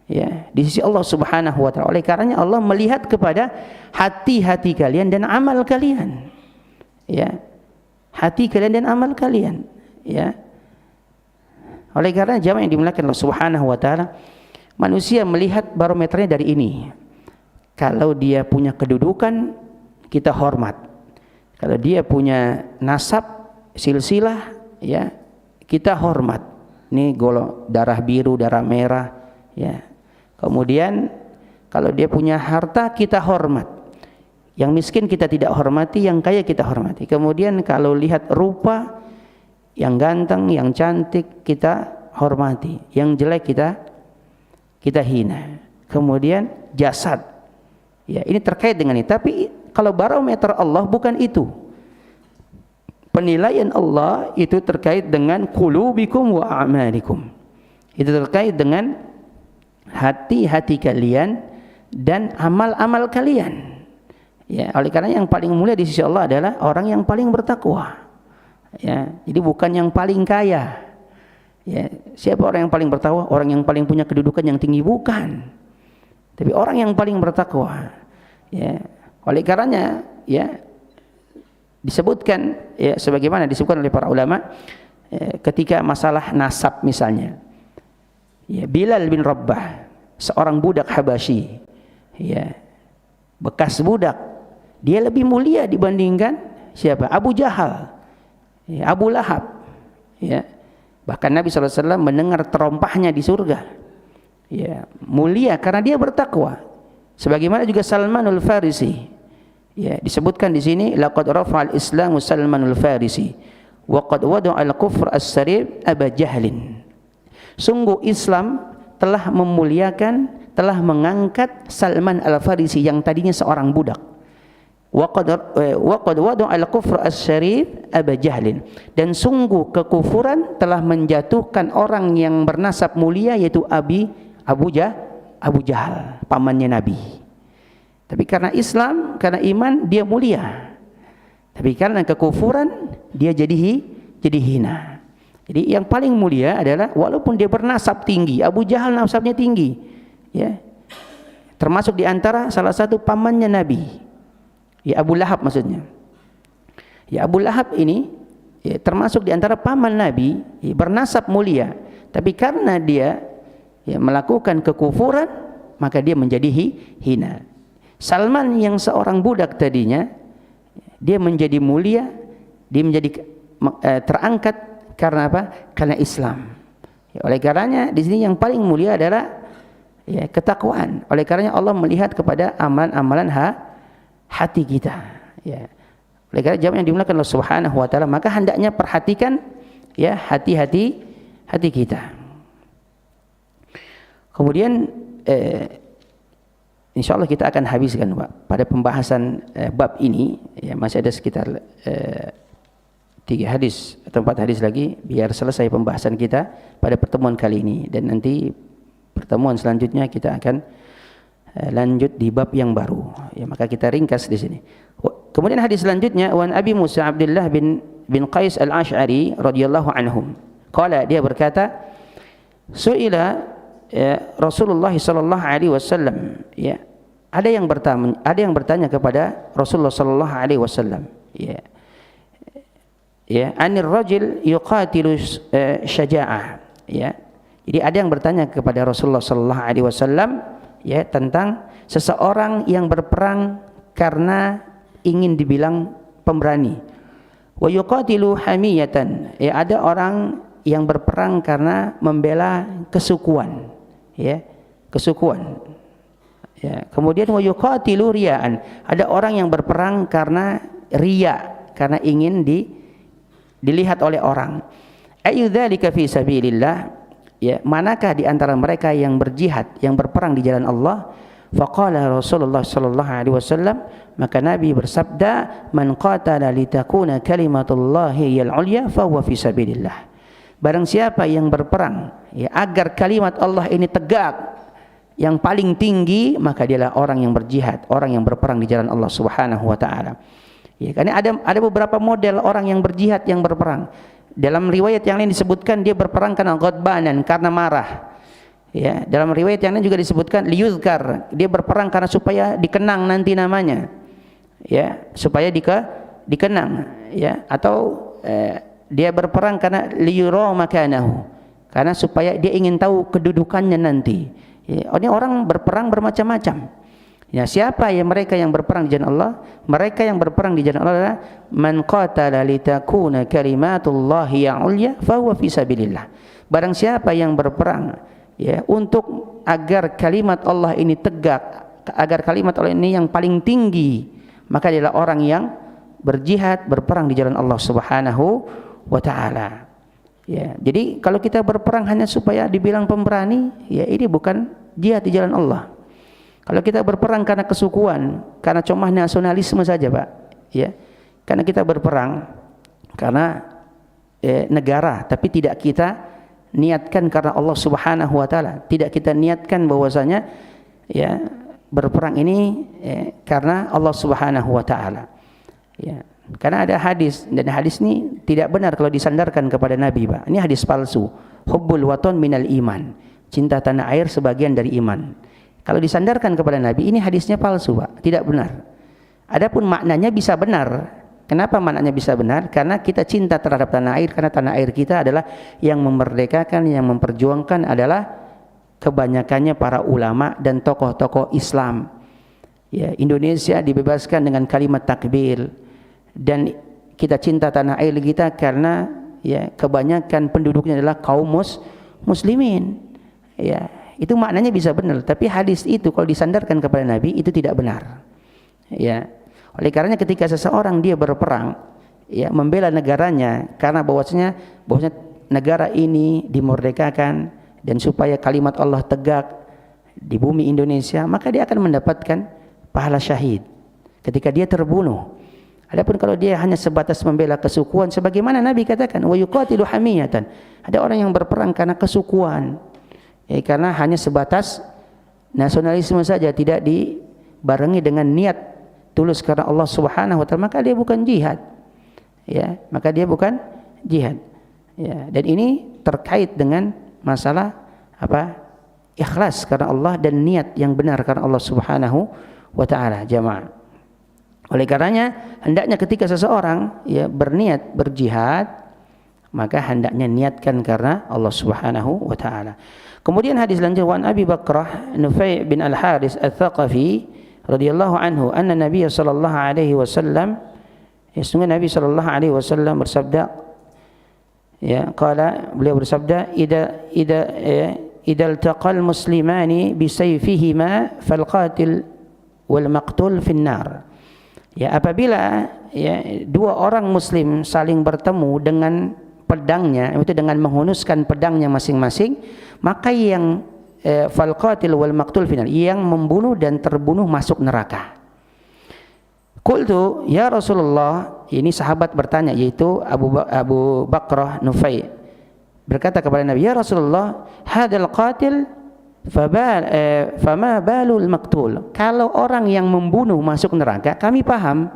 S1: Ya, di sisi Allah Subhanahu wa taala. Oleh karenanya Allah melihat kepada hati-hati kalian dan amal kalian. Ya. Hati kalian dan amal kalian, ya. Oleh karena jamaah yang dimuliakan Allah Subhanahu wa taala, manusia melihat barometernya dari ini. kalau dia punya kedudukan kita hormat. Kalau dia punya nasab, silsilah, ya kita hormat. Ini golongan darah biru, darah merah, ya. Kemudian kalau dia punya harta kita hormat. Yang miskin kita tidak hormati, yang kaya kita hormati. Kemudian kalau lihat rupa, yang ganteng, yang cantik kita hormati, yang jelek kita hina. Kemudian jasad, ya ini terkait dengan ini. Tapi kalau barometer Allah bukan itu. Penilaian Allah itu terkait dengan qulubikum wa a'malikum. Itu terkait dengan hati-hati kalian dan amal-amal kalian. Ya, oleh karena yang paling mulia di sisi Allah adalah orang yang paling bertakwa. Ya, jadi bukan yang paling kaya. Ya, siapa orang yang paling bertakwa? Orang yang paling punya kedudukan yang tinggi, bukan. Tapi orang yang paling bertakwa. Ya, oleh karenanya ya disebutkan ya sebagaimana disebutkan oleh para ulama ketika masalah nasab misalnya. Ya, Bilal bin Rabah, seorang budak Habasyi. Ya, bekas budak. Dia lebih mulia dibandingkan siapa? Abu Jahal, ya, Abu Lahab. Ya. Bahkan Nabi SAW mendengar terompahnya di surga. Ya, mulia karena dia bertakwa. Sebagaimana juga Salmanul Farisi. Ya, disebutkan di sini laqad rafa'al Islamu Salmanul Farisi wa qad wada'al kufr as-sarib Aba Jahlin. Sungguh Islam telah memuliakan, telah mengangkat Salman Al-Farisi yang tadinya seorang budak. Wa qad wada'al kufr as-sarib Aba Jahlin. Dan sungguh kekufuran telah menjatuhkan orang yang bernasab mulia yaitu Abu Jahal, pamannya Nabi. Tapi karena Islam, karena iman dia mulia. Tapi karena kekufuran dia jadi hina. Jadi yang paling mulia adalah walaupun dia bernasab tinggi, Abu Jahal nasabnya tinggi, ya. Termasuk di antara salah satu pamannya Nabi. Ya, Abu Lahab maksudnya. Ya, Abu Lahab ini ya, termasuk di antara paman Nabi, ya, bernasab mulia. Tapi karena dia ya, melakukan kekufuran, maka dia menjadi hina. Salman yang seorang budak tadinya, dia menjadi mulia, dia menjadi terangkat karena apa? Karena Islam. Ya, oleh karenanya di sini yang paling mulia adalah ya, ketakwaan. Oleh karenanya Allah melihat kepada amalan-amalan hati kita. Ya. Oleh karena jawab yang dimuliakan Allah Subhanahu wa taala, maka hendaknya perhatikan ya hati kita. Kemudian insyaallah kita akan habiskan Pak pada pembahasan bab ini ya, masih ada sekitar 3 hadis atau 4 hadis lagi biar selesai pembahasan kita pada pertemuan kali ini, dan nanti pertemuan selanjutnya kita akan lanjut di bab yang baru ya, maka kita ringkas di sini. Kemudian hadis selanjutnya wan Abi Musa Abdullah bin Qais Al-Asy'ari radhiyallahu anhum qala, dia berkata su'ila ya, Rasulullah sallallahu alaihi wasallam ya, ada yang bertanya kepada Rasulullah sallallahu alaihi wasallam ya, anir rajul yuqatilu syaja'ah ya. Jadi ada yang bertanya kepada Rasulullah sallallahu alaihi wasallam ya tentang seseorang yang berperang karena ingin dibilang pemberani. Wa yuqatilu hamiyatan ya, ada orang yang berperang karena membela kesukuan ya, kesukuan ya. Kemudian wa yuqatilu riya'an, ada orang yang berperang karena riya, karena ingin dilihat oleh orang. Ayyudzalika fi sabilillah ya, manakah di antara mereka yang berjihad, yang berperang di jalan Allah? Faqala Rasulullah sallallahu alaihi wasallam, maka Nabi bersabda, man qatala litakuna kalimatullahi al-ulya fa huwa fi sabilillah. Barang siapa yang berperang ya agar kalimat Allah ini tegak yang paling tinggi, maka dialah orang yang berjihad, orang yang berperang di jalan Allah Subhanahu wa taala. Ya, karena ada beberapa model orang yang berjihad, yang berperang. Dalam riwayat yang lain disebutkan dia berperang karena ghadbanan, karena marah. Ya, dalam riwayat yang lain juga disebutkan liyuzkar, dia berperang karena supaya dikenang nanti namanya. Ya, supaya dikenang ya, atau dia berperang karena liyura makanahu, karena supaya dia ingin tahu kedudukannya nanti. Ya, ini orang berperang bermacam-macam. Ya, siapa yang mereka yang berperang di jalan Allah? Mereka yang berperang di jalan Allah adalah man qatala litakuna kalimatullahi ulya fa huwa fi sabilillah. Barang siapa yang berperang ya untuk agar kalimat Allah ini tegak, agar kalimat Allah ini yang paling tinggi, maka dia adalah orang yang berjihad, berperang di jalan Allah Subhanahu wa taala. Ya, jadi kalau kita berperang hanya supaya dibilang pemberani, ya ini bukan jihad di jalan Allah. Kalau kita berperang karena kesukuan, karena cuma nasionalisme saja, Pak, ya, karena kita berperang karena negara, tapi tidak kita niatkan karena Allah Subhanahu wa taala, tidak kita niatkan bahwasanya ya berperang ini karena Allah Subhanahu wa taala. Ya, karena ada hadis, dan hadis ini tidak benar kalau disandarkan kepada Nabi, Pak. Ini hadis palsu. Hubbul waton minal iman. Cinta tanah air sebagian dari iman. Kalau disandarkan kepada Nabi, ini hadisnya palsu, Pak, tidak benar. Adapun maknanya bisa benar. Kenapa maknanya bisa benar? Karena kita cinta terhadap tanah air, karena tanah air kita adalah yang memerdekakan, yang memperjuangkan adalah kebanyakannya para ulama dan tokoh-tokoh Islam. Ya, Indonesia dibebaskan dengan kalimat takbir, dan kita cinta tanah air kita karena ya kebanyakan penduduknya adalah kaum muslimin. Ya, itu maknanya bisa benar, tapi hadis itu kalau disandarkan kepada Nabi itu tidak benar. Ya, oleh karenanya ketika seseorang dia berperang, ya membela negaranya karena bahwasanya negara ini dimerdekakan dan supaya kalimat Allah tegak di bumi Indonesia, maka dia akan mendapatkan pahala syahid ketika dia terbunuh. Adapun kalau dia hanya sebatas membela kesukuan, sebagaimana Nabi katakan, wa yuqatilu hamiyatan, ada orang yang berperang karena kesukuan. Ya, karena hanya sebatas nasionalisme saja, tidak dibarengi dengan niat tulus karena Allah Subhanahu wa taala, maka dia bukan jihad. Ya, maka dia bukan jihad. Ya, dan ini terkait dengan masalah apa? Ikhlas karena Allah dan niat yang benar karena Allah Subhanahu wa taala, jamaah. Oleh karenanya hendaknya ketika seseorang ya berniat berjihad, maka hendaknya niatkan karena Allah Subhanahu wa taala. Kemudian hadis lanjut, wan Abi Bakrah Nufai bin Al-Haris Al-Thaqafi radhiyallahu anhu anna Nabi sallallahu alaihi wasallam, sesungguhnya Nabi sallallahu alaihi wasallam bersabda, ya, beliau bersabda, idza iltaqal muslimani bisayfihima fal qatil wal maqtul fin nar. Ya, apabila ya dua orang muslim saling bertemu dengan pedangnya, itu dengan menghunuskan pedangnya masing-masing, maka yang fal qatil wal maqtul final, yang membunuh dan terbunuh masuk neraka. Qultu ya Rasulullah, ini sahabat bertanya, yaitu Abu Bakrah Nufai berkata kepada Nabi, ya Rasulullah, hadzal qatil fama balul maqtul. Kalau orang yang membunuh masuk neraka, kami paham.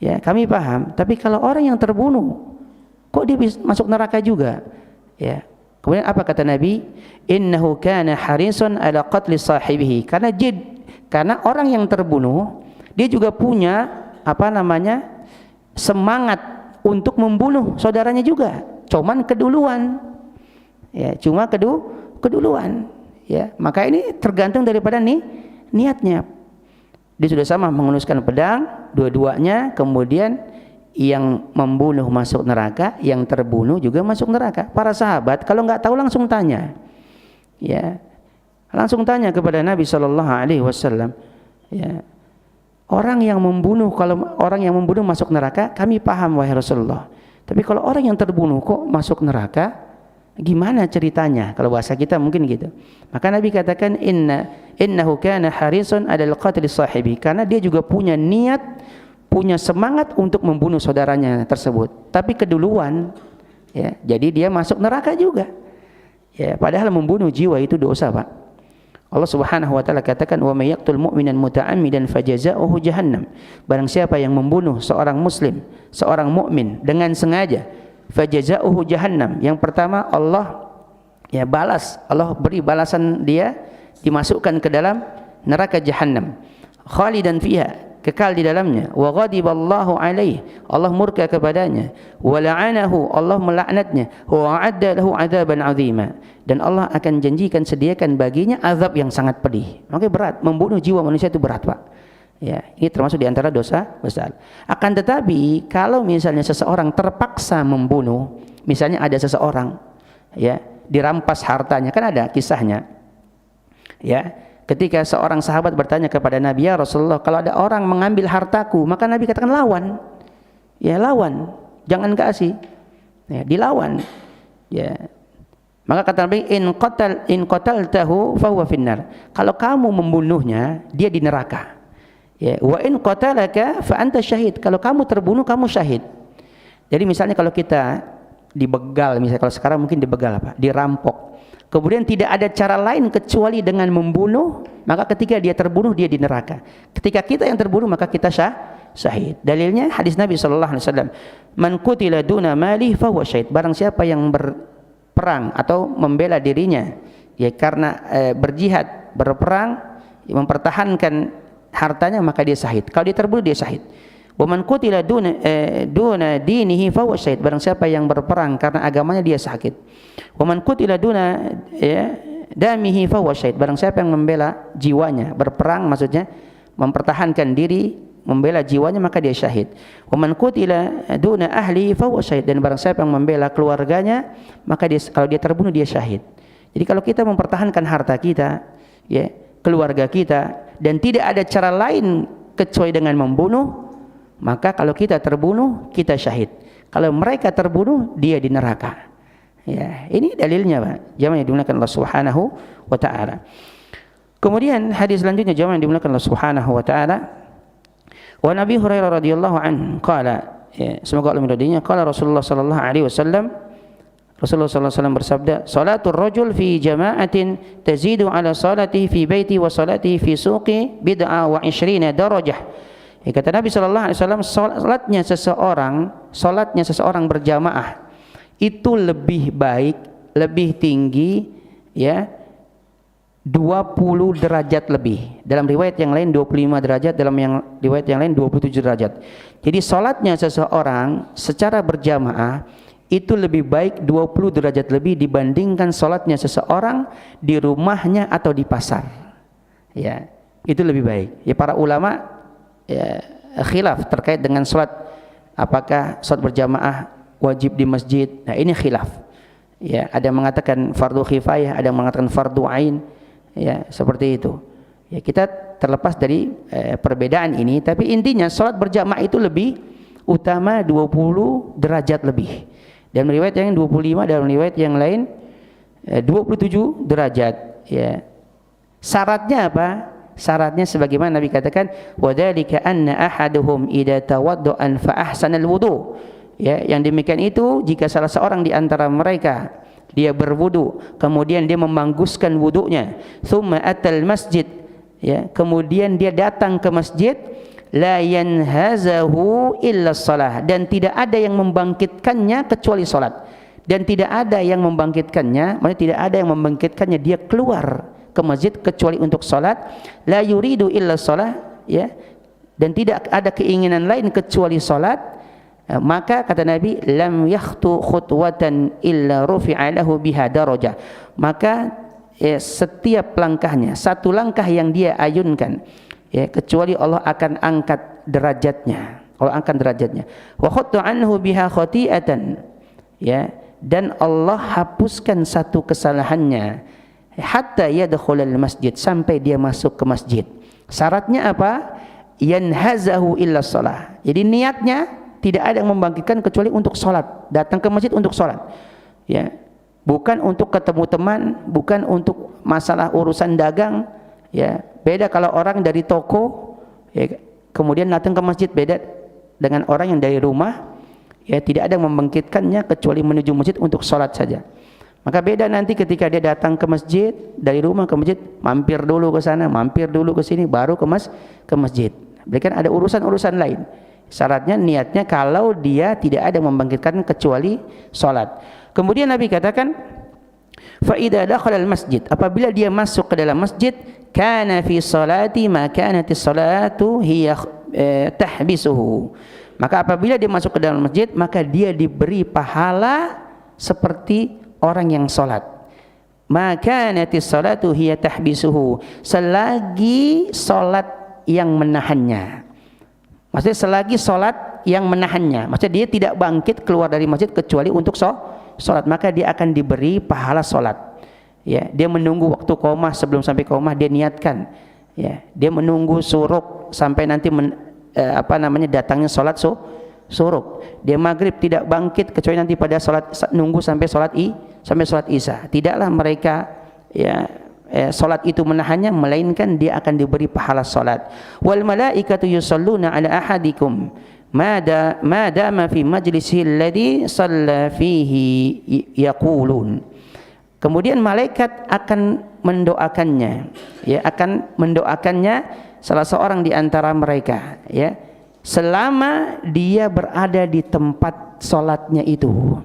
S1: Ya, kami paham. Tapi kalau orang yang terbunuh, kok dia bisa masuk neraka juga? Ya. Kemudian apa kata Nabi? Innahu kana harisun ala qatli sahibihi. Karena orang yang terbunuh, dia juga punya semangat untuk membunuh saudaranya juga. Cuman keduluan. Ya, keduluan. Ya, maka ini tergantung daripada niatnya. Dia sudah sama menghunuskan pedang, dua-duanya, kemudian yang membunuh masuk neraka, yang terbunuh juga masuk neraka. Para sahabat kalau nggak tahu langsung tanya, ya, langsung tanya kepada Nabi Shallallahu Alaihi Wasallam. Ya, kalau orang yang membunuh masuk neraka, kami paham wahai Rasulullah. Tapi kalau orang yang terbunuh kok masuk neraka, gimana ceritanya? Kalau bahasa kita mungkin gitu. Maka Nabi katakan innahu kana harisun adal qatl sahibi, karena dia juga punya niat, punya semangat untuk membunuh saudaranya tersebut, tapi keduluan, ya, jadi dia masuk neraka juga. Ya, padahal membunuh jiwa itu dosa, Pak. Allah Subhanahu wa taala katakan, wa may yaqtul mu'minan muta'ammidan fajazaohu jahannam. Barang siapa yang membunuh seorang muslim, seorang mukmin dengan sengaja, fajazaohu jahannam. Yang pertama Allah beri balasan dia, dimasukkan ke dalam neraka jahannam. Khalidan fiha, kekal di dalamnya. Wa ghadiballahu alaihi, Allah murka kepadanya. Wa la'anahu, Allah melaknatnya. Wa a'adda lahu 'adzaban 'azima, dan Allah akan janjikan sediakan baginya azab yang sangat pedih. Makanya berat, membunuh jiwa manusia itu berat, Pak. Ya, ini termasuk di antara dosa besar. Akan tetapi kalau misalnya seseorang terpaksa membunuh, misalnya ada seseorang ya dirampas hartanya, kan ada kisahnya. Ya, ketika seorang sahabat bertanya kepada Nabi, ya Rasulullah, kalau ada orang mengambil hartaku, maka Nabi katakan lawan. Ya, lawan, jangan kasih. Ya, dilawan. Ya. Maka kata Nabi, in qataltahu fa huwa finnar. Kalau kamu membunuhnya, dia di neraka. Ya, wa in qatalaka fa anta syahid. Kalau kamu terbunuh, kamu syahid. Jadi misalnya kalau kita dibegal, misalnya kalau sekarang mungkin dibegal apa? Dirampok. Kemudian tidak ada cara lain kecuali dengan membunuh, maka ketika dia terbunuh dia di neraka. Ketika kita yang terbunuh maka kita syahid. Dalilnya hadis Nabi sallallahu alaihi wasallam, "Man qutila duna mali fa huwa syahid." Barang siapa yang berperang atau membela dirinya ya karena berjihad, berperang, mempertahankan hartanya, maka dia syahid. Kalau dia terbunuh dia syahid. Wa man qutila duna dinihi fa huwa syahid. Barang siapa yang berperang karena agamanya dia syahid. Wa man qutila duna damihi fa huwa syahid. Barang siapa yang membela jiwanya, berperang maksudnya mempertahankan diri, membela jiwanya, maka dia syahid. Wa man qutila duna ahli fa huwa syahid. Dan barang siapa yang membela keluarganya, maka dia, kalau dia terbunuh dia syahid. Jadi kalau kita mempertahankan harta kita, ya, keluarga kita, dan tidak ada cara lain kecuali dengan membunuh, maka kalau kita terbunuh kita syahid. Kalau mereka terbunuh dia di neraka. Ya, ini dalilnya, Pak. Jamaah yang dimuliakan Allah Subhanahu wa taala. Kemudian hadis selanjutnya, jamaah yang dimuliakan Allah Subhanahu wa taala, wa Nabi Hurairah radhiyallahu anhu qala, ya, semoga Allah meridainya, qala Rasulullah sallallahu alaihi wasallam, Rasulullah sallallahu alaihi wasallam bersabda, "Salatul rajul fi jama'atin tazidu ala salatihi fi baiti wa salatihi fi suqi bid'ah wa 20 darajah." Ya, kata Nabi sallallahu alaihi wasallam, salatnya seseorang berjamaah itu lebih baik, lebih tinggi, ya, 20 derajat lebih. Dalam riwayat yang lain 25 derajat, dalam riwayat yang lain 27 derajat. Jadi salatnya seseorang secara berjamaah itu lebih baik 20 derajat lebih dibandingkan salatnya seseorang di rumahnya atau di pasar. Ya, itu lebih baik. Ya, para ulama ya, khilaf terkait dengan salat, apakah salat berjamaah wajib di masjid. Nah, ini khilaf. Ya, ada yang mengatakan fardu kifayah, ada yang mengatakan fardu ain. Ya, seperti itu. Ya, kita terlepas dari perbedaan ini, tapi intinya salat berjamaah itu lebih utama 20 derajat lebih. Dalam riwayat yang 25, dalam riwayat yang lain 27 derajat. Ya. Syaratnya apa? Syaratnya sebagaimana Nabi katakan, "Wadzalika anna ahaduhum idza tawaddaa fa ahsana alwudu." Ya, yang demikian itu jika salah seorang di antara mereka dia berwudu, kemudian dia memangguskan wudunya, tsumma atal masjid, ya, kemudian dia datang ke masjid, la yanhazahu illa shalah, dan tidak ada yang membangkitkannya kecuali salat. Dan tidak ada yang membangkitkannya, maksudnya tidak ada yang membangkitkannya dia keluar ke masjid kecuali untuk salat. La yuridu illa shalah, ya, dan tidak ada keinginan lain kecuali salat. Maka kata Nabi, lam yakhtu khutwatan illa rufi'a lahu biha darajah. Maka setiap langkahnya, satu langkah yang dia ayunkan, ya, kecuali Allah akan angkat derajatnya. Allah angkat derajatnya. Wa khatta anhu biha khati'atan, ya, dan Allah hapuskan satu kesalahannya hatta yadkhulal masjid, sampai dia masuk ke masjid. Syaratnya apa? Yanhazahu illa shalah. Jadi niatnya tidak ada yang membangkitkan kecuali untuk sholat, datang ke masjid untuk sholat, ya, bukan untuk ketemu teman, bukan untuk masalah urusan dagang, ya. Beda kalau orang dari toko, ya, kemudian datang ke masjid, beda dengan orang yang dari rumah, ya, tidak ada yang membangkitkannya kecuali menuju masjid untuk sholat saja. Maka beda nanti ketika dia datang ke masjid, dari rumah ke masjid, mampir dulu ke sana, mampir dulu ke sini, baru ke masjid. Berarti kan ada urusan-urusan lain. Syaratnya, niatnya kalau dia tidak ada yang membangkitkan kecuali sholat. Kemudian Nabi katakan, fa idza dakhala al-masjid, apabila dia masuk ke dalam masjid, kana fi salati ma kanat as-salatu hiya tahbisuhu. Maka apabila dia masuk ke dalam masjid, maka dia diberi pahala seperti orang yang salat. Maka natis salatu hiya tahbisuhu, selagi salat yang menahannya. Maksudnya selagi salat yang menahannya. Maksudnya dia tidak bangkit keluar dari masjid kecuali untuk salat, maka dia akan diberi pahala salat. Ya, dia menunggu waktu qomah, sebelum sampai qomah dia niatkan. Ya, dia menunggu suruk sampai nanti datangnya salat suruk. Dia maghrib tidak bangkit kecuali nanti pada salat, nunggu sampai salat isya. Tidaklah mereka salat itu menahannya, melainkan dia akan diberi pahala salat. Wal malaikatu yusalluna ala ahadikum ma dama fi majlisihi alladhi shalla fihi yaqulun. Kemudian malaikat akan mendoakannya, akan mendoakannya salah seorang di antara mereka, selama dia berada di tempat sholatnya itu.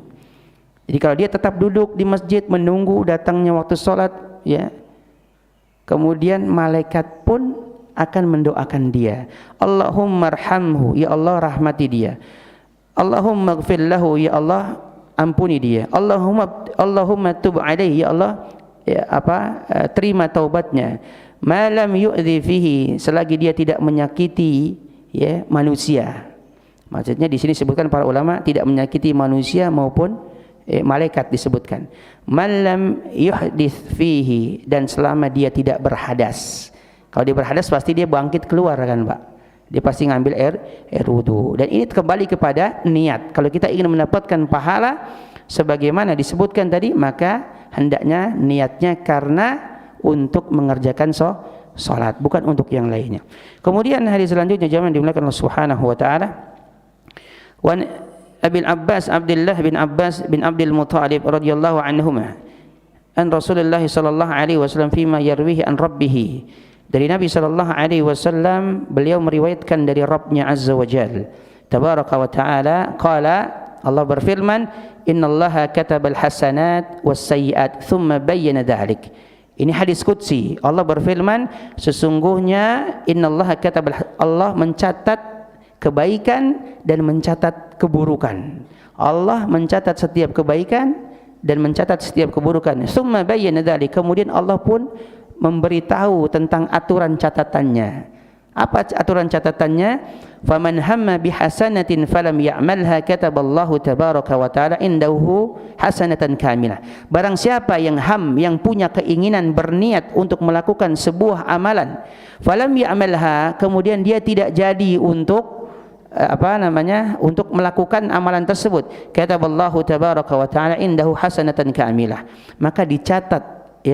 S1: Jadi kalau dia tetap duduk di masjid menunggu datangnya waktu sholat, kemudian malaikat pun akan mendoakan dia. Allahumma arhamhu, ya Allah rahmati dia. Allahumma ighfir lahu, ya Allah ampuni dia. Allahumma tub alaihi, ya Allah terima taubatnya. Ma lam yu'dhi fihi, selagi dia tidak menyakiti manusia. Maksudnya di sini disebutkan para ulama tidak menyakiti manusia maupun malaikat disebutkan. Man lam yuhdits fihi, dan selama dia tidak berhadas. Kalau dia berhadas pasti dia bangkit keluar kan, Pak. Dia pasti ngambil air wudu. Dan ini kembali kepada niat. Kalau kita ingin mendapatkan pahala sebagaimana disebutkan tadi, maka hendaknya niatnya karena untuk mengerjakan salat, bukan untuk yang lainnya. Kemudian hadis selanjutnya jamaah dimuliakan Allah Subhanahu wa taala. Wa Abil Abbas Abdullah bin Abbas bin Abdul Muthalib radhiyallahu anhuma an Rasulullah sallallahu alaihi wasallam fima yarwihi an rabbih. Dari Nabi sallallahu alaihi wasallam, beliau meriwayatkan dari Rabbnya azza wa jalla tabaraka wa taala, qala, Allah berfirman, innallaha katabal hasanat was sayyiat thumma bayyana dzalik. Ini hadis qudsi. Allah berfirman, sesungguhnya innallaha katabal, Allah mencatat kebaikan dan mencatat keburukan. Allah mencatat setiap kebaikan dan mencatat setiap keburukan. Thumma bayyana dzalik, kemudian Allah pun memberitahu tentang aturan catatannya. Apa aturan catatannya? Faman hamma bihasanatin falam ya'malha kataballahu tabaraka wa ta'ala indahu hasanatan kamilah. Barang siapa yang yang punya keinginan berniat untuk melakukan sebuah amalan, falam ya'malha, kemudian dia tidak jadi untuk untuk melakukan amalan tersebut, kataballahu tabaraka wa ta'ala indahu hasanatan kamilah, maka dicatat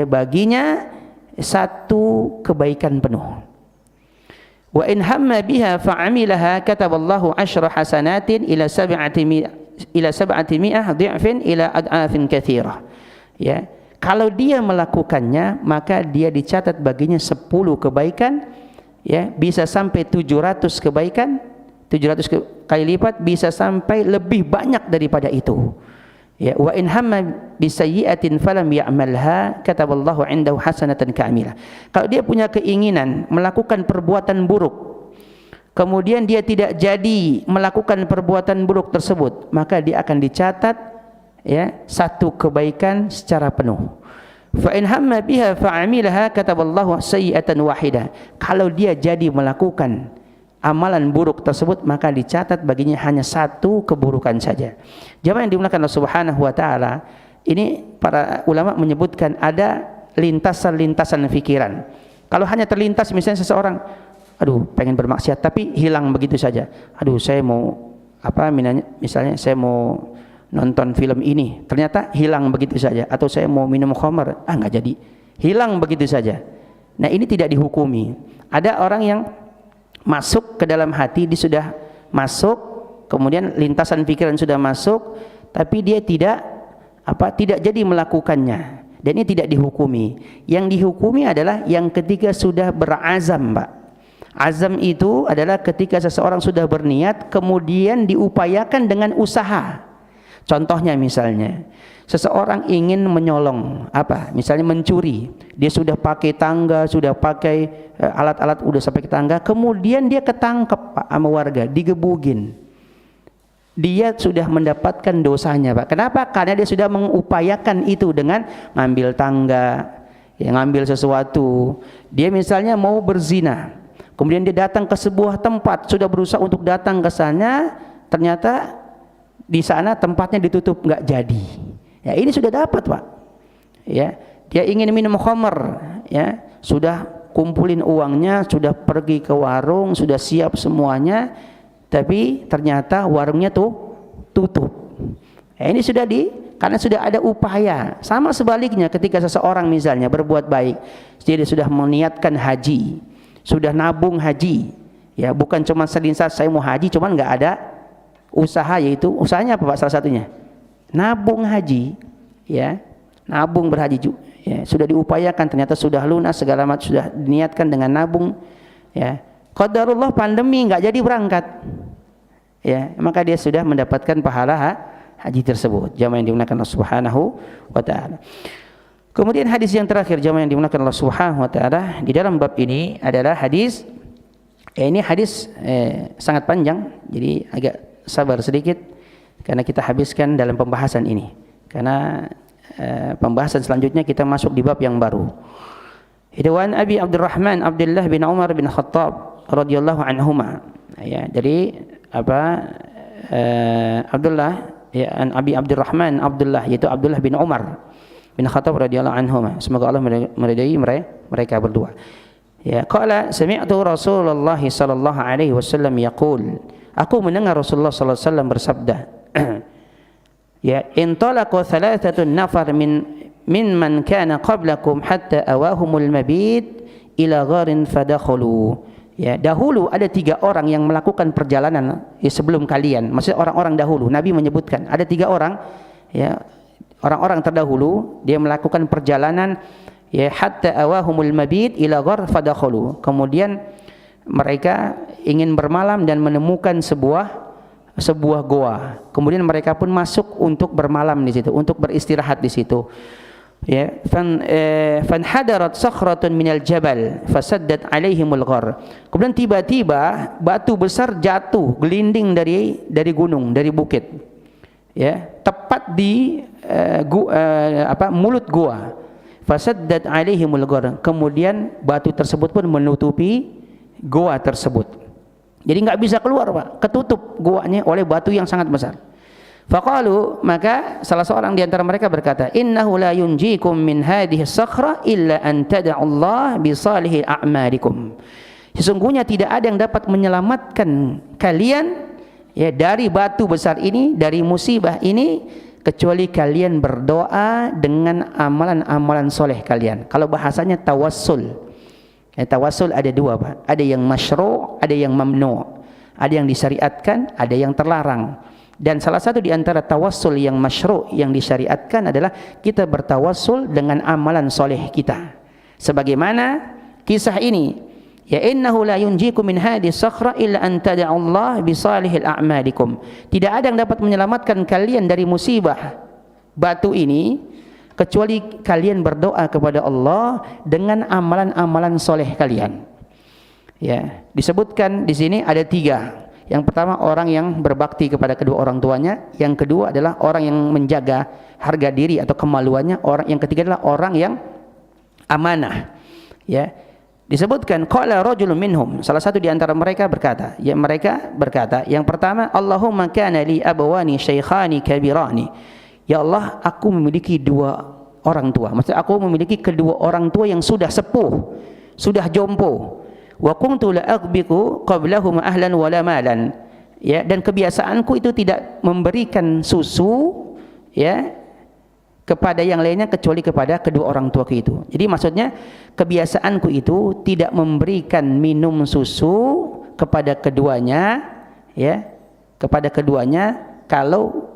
S1: baginya satu kebaikan penuh. Wa in hamma biha fa'amilaha kataballahu 10 hasanatin ila 700 dhi'fin ila ad'afin katsirah. Kalau dia melakukannya, maka dia dicatat baginya 10 kebaikan, bisa sampai 700 kebaikan, 700 kali lipat, bisa sampai lebih banyak daripada itu. Wa in hamma bisayyi'atin falam ya'malha kataballahu 'indahu hasanatan kamilah. Kalau dia punya keinginan melakukan perbuatan buruk, kemudian dia tidak jadi melakukan perbuatan buruk tersebut, maka dia akan dicatat satu kebaikan secara penuh. Fa in hamma biha fa'amilaha kataballahu sayyi'atan wahidah. Kalau dia jadi melakukan amalan buruk tersebut, maka dicatat baginya hanya satu keburukan saja. Jamaah yang dimuliakan Allah Subhanahu wa taala, ini para ulama menyebutkan ada lintasan-lintasan pikiran. Kalau hanya terlintas misalnya seseorang, aduh pengen bermaksiat tapi hilang begitu saja. Aduh saya mau misalnya saya mau nonton film ini, ternyata hilang begitu saja. Atau saya mau minum khamar, enggak jadi. Hilang begitu saja. Nah, ini tidak dihukumi. Ada orang yang masuk ke dalam hati, dia sudah masuk, kemudian lintasan pikiran sudah masuk, tapi dia tidak jadi melakukannya, dan ini tidak dihukumi. Yang dihukumi adalah yang ketika sudah berazam, Pak. Azam itu adalah ketika seseorang sudah berniat, kemudian diupayakan dengan usaha. Contohnya misalnya, seseorang ingin menyolong apa? Misalnya mencuri. Dia sudah pakai tangga, sudah pakai alat-alat udah sampai ke tangga, kemudian dia ketangkep Pak sama warga, digebugin. Dia sudah mendapatkan dosanya Pak. Kenapa? Karena dia sudah mengupayakan itu dengan ngambil tangga, ya, ngambil sesuatu. Dia misalnya mau berzina, kemudian dia datang ke sebuah tempat, sudah berusaha untuk datang ke sana, ternyata di sana tempatnya ditutup, nggak jadi. Ya, ini sudah dapat Pak. Ya, dia ingin minum khamr, ya, sudah kumpulin uangnya, sudah pergi ke warung, sudah siap semuanya, tapi ternyata warungnya tuh tutup. Ya, ini sudah karena sudah ada upaya. Sama sebaliknya ketika seseorang misalnya berbuat baik, dia sudah meniatkan haji, sudah nabung haji, ya, bukan cuma selinsat saya mau haji, cuman nggak ada usaha, yaitu usahanya apa Pak? Salah satunya nabung haji, ya, nabung berhaji, ya, sudah diupayakan, ternyata sudah lunas segala macam, sudah diniatkan dengan nabung, ya, qadarullah pandemi nggak jadi berangkat, ya, maka dia sudah mendapatkan pahala haji tersebut. Jamaah yang dimuliakan Allah Subhanahu wa taala. Kemudian hadis yang terakhir, jamaah yang dimuliakan Allah Subhanahu wa taala, di dalam bab ini adalah hadis, ini hadis sangat panjang, jadi agak sabar sedikit karena kita habiskan dalam pembahasan ini, karena pembahasan selanjutnya kita masuk di bab yang baru. Idwan Abi Abdurrahman Abdullah bin Umar bin Khattab radhiyallahu anhuma, ya, dari Abdullah, ya, an Abi Abdurrahman Abdullah, yaitu Abdullah bin Umar bin Khattab radhiyallahu anhuma, semoga Allah meridai mereka berdua. Ya, qala sami'tu Rasulullah sallallahu alaihi wasallam yaqul, aku mendengar Rasulullah sallallahu alaihi wasallam bersabda, ya, intalaqu thalathatun nafar min man kana qablakum hatta awahumul mabit ila gharin fadakhulu. Ya, dahulu ada 3 orang yang melakukan perjalanan, ya, sebelum kalian, maksudnya orang-orang dahulu. Nabi menyebutkan ada 3 orang, ya, orang-orang terdahulu, dia melakukan perjalanan, ya, hatta awahumul mabit ila ghar fadakhulu. Kemudian mereka ingin bermalam dan menemukan sebuah goa. Kemudian mereka pun masuk untuk bermalam di situ, untuk beristirahat di situ. Ya, fan hadarat sakhratun minal jabal fasaddat alaihimul ghar. Kemudian tiba-tiba batu besar jatuh gelinding dari gunung, dari bukit. Ya, tepat di mulut gua. Fasaddat alaihimul ghar. Kemudian batu tersebut pun menutupi goa tersebut. Jadi nggak bisa keluar Pak, ketutup goanya oleh batu yang sangat besar. Faqalu, maka salah seorang di antara mereka berkata, innahu la yunjikum min hadhihi sakhra illa an tad'allah bi salihi a'malikum. Sesungguhnya tidak ada yang dapat menyelamatkan kalian, ya, dari batu besar ini, dari musibah ini, kecuali kalian berdoa dengan amalan-amalan soleh kalian. Kalau bahasanya tawassul. Ya, tawassul ada 2 Pak. Ada yang masyru', ada yang mamnu'. Ada yang disyariatkan, ada yang terlarang. Dan salah satu di antara tawassul yang masyru', yang disyariatkan adalah kita bertawassul dengan amalan soleh kita. Sebagaimana kisah ini, ya, innahu la yunjikum min hadhihi sakhra illa an tad'allah bi salihil a'malikum. Tidak ada yang dapat menyelamatkan kalian dari musibah batu ini kecuali kalian berdoa kepada Allah dengan amalan-amalan soleh kalian. Ya, disebutkan di sini ada 3. Yang pertama orang yang berbakti kepada kedua orang tuanya, yang kedua adalah orang yang menjaga harga diri atau kemaluannya, yang ketiga adalah orang yang amanah. Ya, disebutkan qala rajulun minhum, salah satu di antara mereka berkata, yang pertama, Allahumma kana li abawani shaykhani kabirani. Ya Allah, aku memiliki 2 orang tua. Maksudnya aku memiliki kedua orang tua yang sudah sepuh, sudah jompo. Wa kuntu la aghbiqu qablahum ahlan wala malan. Ya, dan kebiasaanku itu tidak memberikan susu, ya, kepada yang lainnya kecuali kepada kedua orang tuaku itu. Jadi maksudnya kebiasaanku itu tidak memberikan minum susu kepada keduanya, ya, kepada keduanya kalau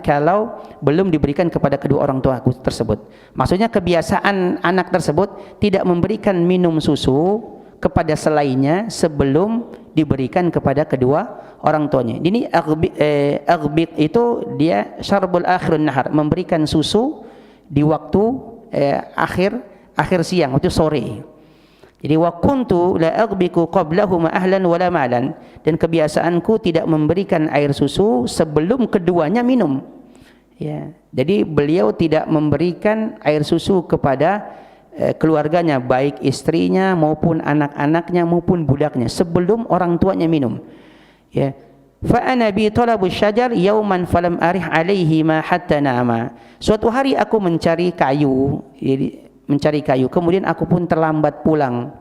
S1: kalau belum diberikan kepada kedua orang tua tersebut. Maksudnya kebiasaan anak tersebut tidak memberikan minum susu kepada selainnya sebelum diberikan kepada kedua orang tuanya. Ini aghbiq itu dia syarbul akhirun nahar, memberikan susu di waktu akhir siang, waktu sore. Jadi wa kuntu la aghbiqu qablahuma ahlan wala malan, dan kebiasaanku tidak memberikan air susu sebelum keduanya minum. Ya, jadi beliau tidak memberikan air susu kepada keluarganya, baik istrinya maupun anak-anaknya maupun budaknya sebelum orang tuanya minum. Ya. Fa ana bi talabu syajar yauman falam arih alaihi ma hatta nama. Suatu hari aku mencari kayu, kemudian aku pun terlambat pulang.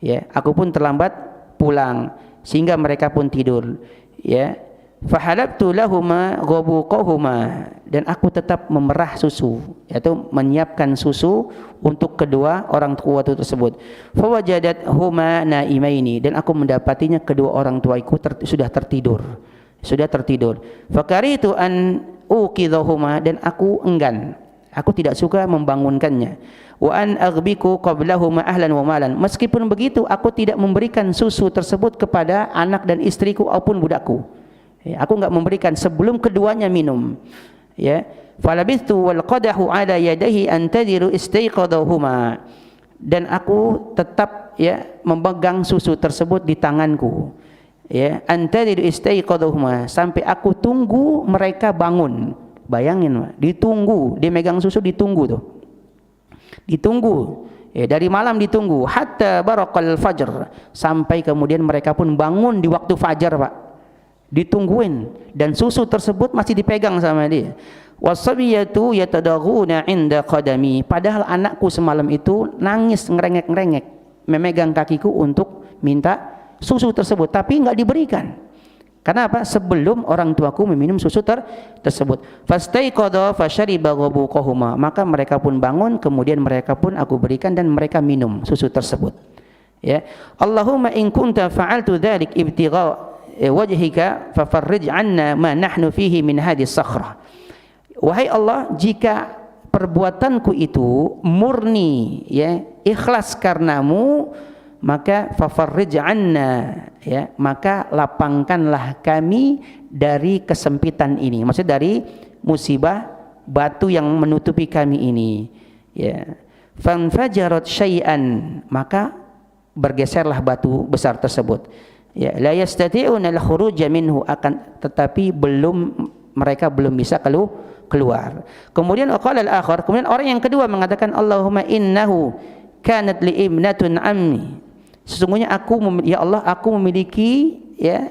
S1: Ya, aku pun terlambat pulang sehingga mereka pun tidur. Ya. Fahalabtu lahuma ghabuqahuma, dan aku tetap memerah susu, yaitu menyiapkan susu untuk kedua orang tua tersebut. Fawajadat huma naimaini, dan aku mendapatinya kedua orang tuaku sudah tertidur. Fakaritu an uqidhahuma, dan aku enggan, aku tidak suka membangunkannya. Wa an aghbiku qablahuma ahlan wa malan, meskipun begitu aku tidak memberikan susu tersebut kepada anak dan istriku maupun budakku. Ya, aku enggak memberikan sebelum keduanya minum. Ya, falabithu wal qadahu ala yadihi antadiru istaiqadahuma, dan aku tetap memegang susu tersebut di tanganku. Ya, antadiru istaiqadahuma, sampai aku tunggu mereka bangun. Bayangin, ditunggu, dia megang susu ditunggu tuh. Ditunggu. Ya, dari malam ditunggu hatta barakal fajr, sampai kemudian mereka pun bangun di waktu fajar, Pak. Ditungguin, dan susu tersebut masih dipegang sama dia. Wasabiyatu yatadaghuna inda qadami, padahal anakku semalam itu nangis ngerengek-ngerengek memegang kakiku untuk minta susu tersebut, tapi enggak diberikan. Karena apa? Sebelum orang tuaku meminum susu tersebut. Fastaiqadha fashariba ghabuqahuma, maka mereka pun bangun, kemudian mereka pun aku berikan dan mereka minum susu tersebut. Ya, Allahumma in kunta fa'altu dzalik ibtigha wajhika fafarrij 'anna ma nahnu fihi min hadhihi sakhrah. Wahai Allah, jika perbuatanku itu murni, ya, ikhlas karenamu, maka fafarrij 'anna, ya, maka lapangkanlah kami dari kesempitan ini, maksud dari musibah batu yang menutupi kami ini. Ya, fanfajarat syai'an, maka bergeserlah batu besar tersebut. Ya, la yastati'una al-khuruj minhu, akan tetapi mereka belum bisa keluar. Kemudian qala al-akhar, kemudian orang yang kedua mengatakan, Allahumma innahu kanat li ibnatun ammi, sesungguhnya ya Allah, aku memiliki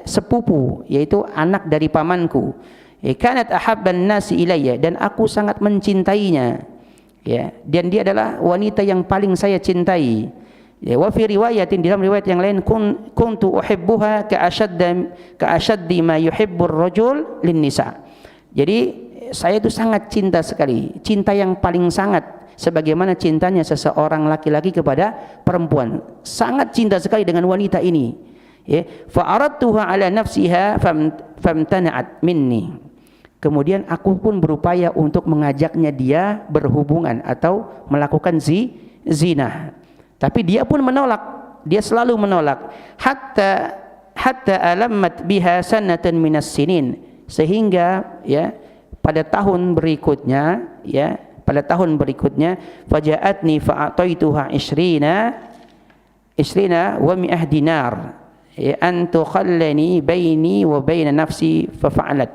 S1: sepupu, yaitu anak dari pamanku. Ya, kanat ahabban nasi ilayya, dan aku sangat mencintainya. Ya, dan dia adalah wanita yang paling saya cintai. Ya, wa fi riwayatin, dalam riwayat yang lain, kuntu uhibbuha ka'ashaddi ma yuhibbur rajul lin nisa. Jadi saya itu sangat cinta sekali, cinta yang paling sangat, sebagaimana cintanya seseorang laki-laki kepada perempuan. Sangat cinta sekali dengan wanita ini. Ya, fa aradtuha ala nafsiha famtana'at minni. Kemudian aku pun berupaya untuk mengajaknya dia berhubungan atau melakukan zina. Tapi dia pun menolak, dia selalu menolak. Hatta alammat biha sanatan minas sinin, sehingga pada tahun berikutnya faja'atni fa'ataituha ishrina wa mi'ah dinar an tukhallani baini wa baina nafsi fafa'alat.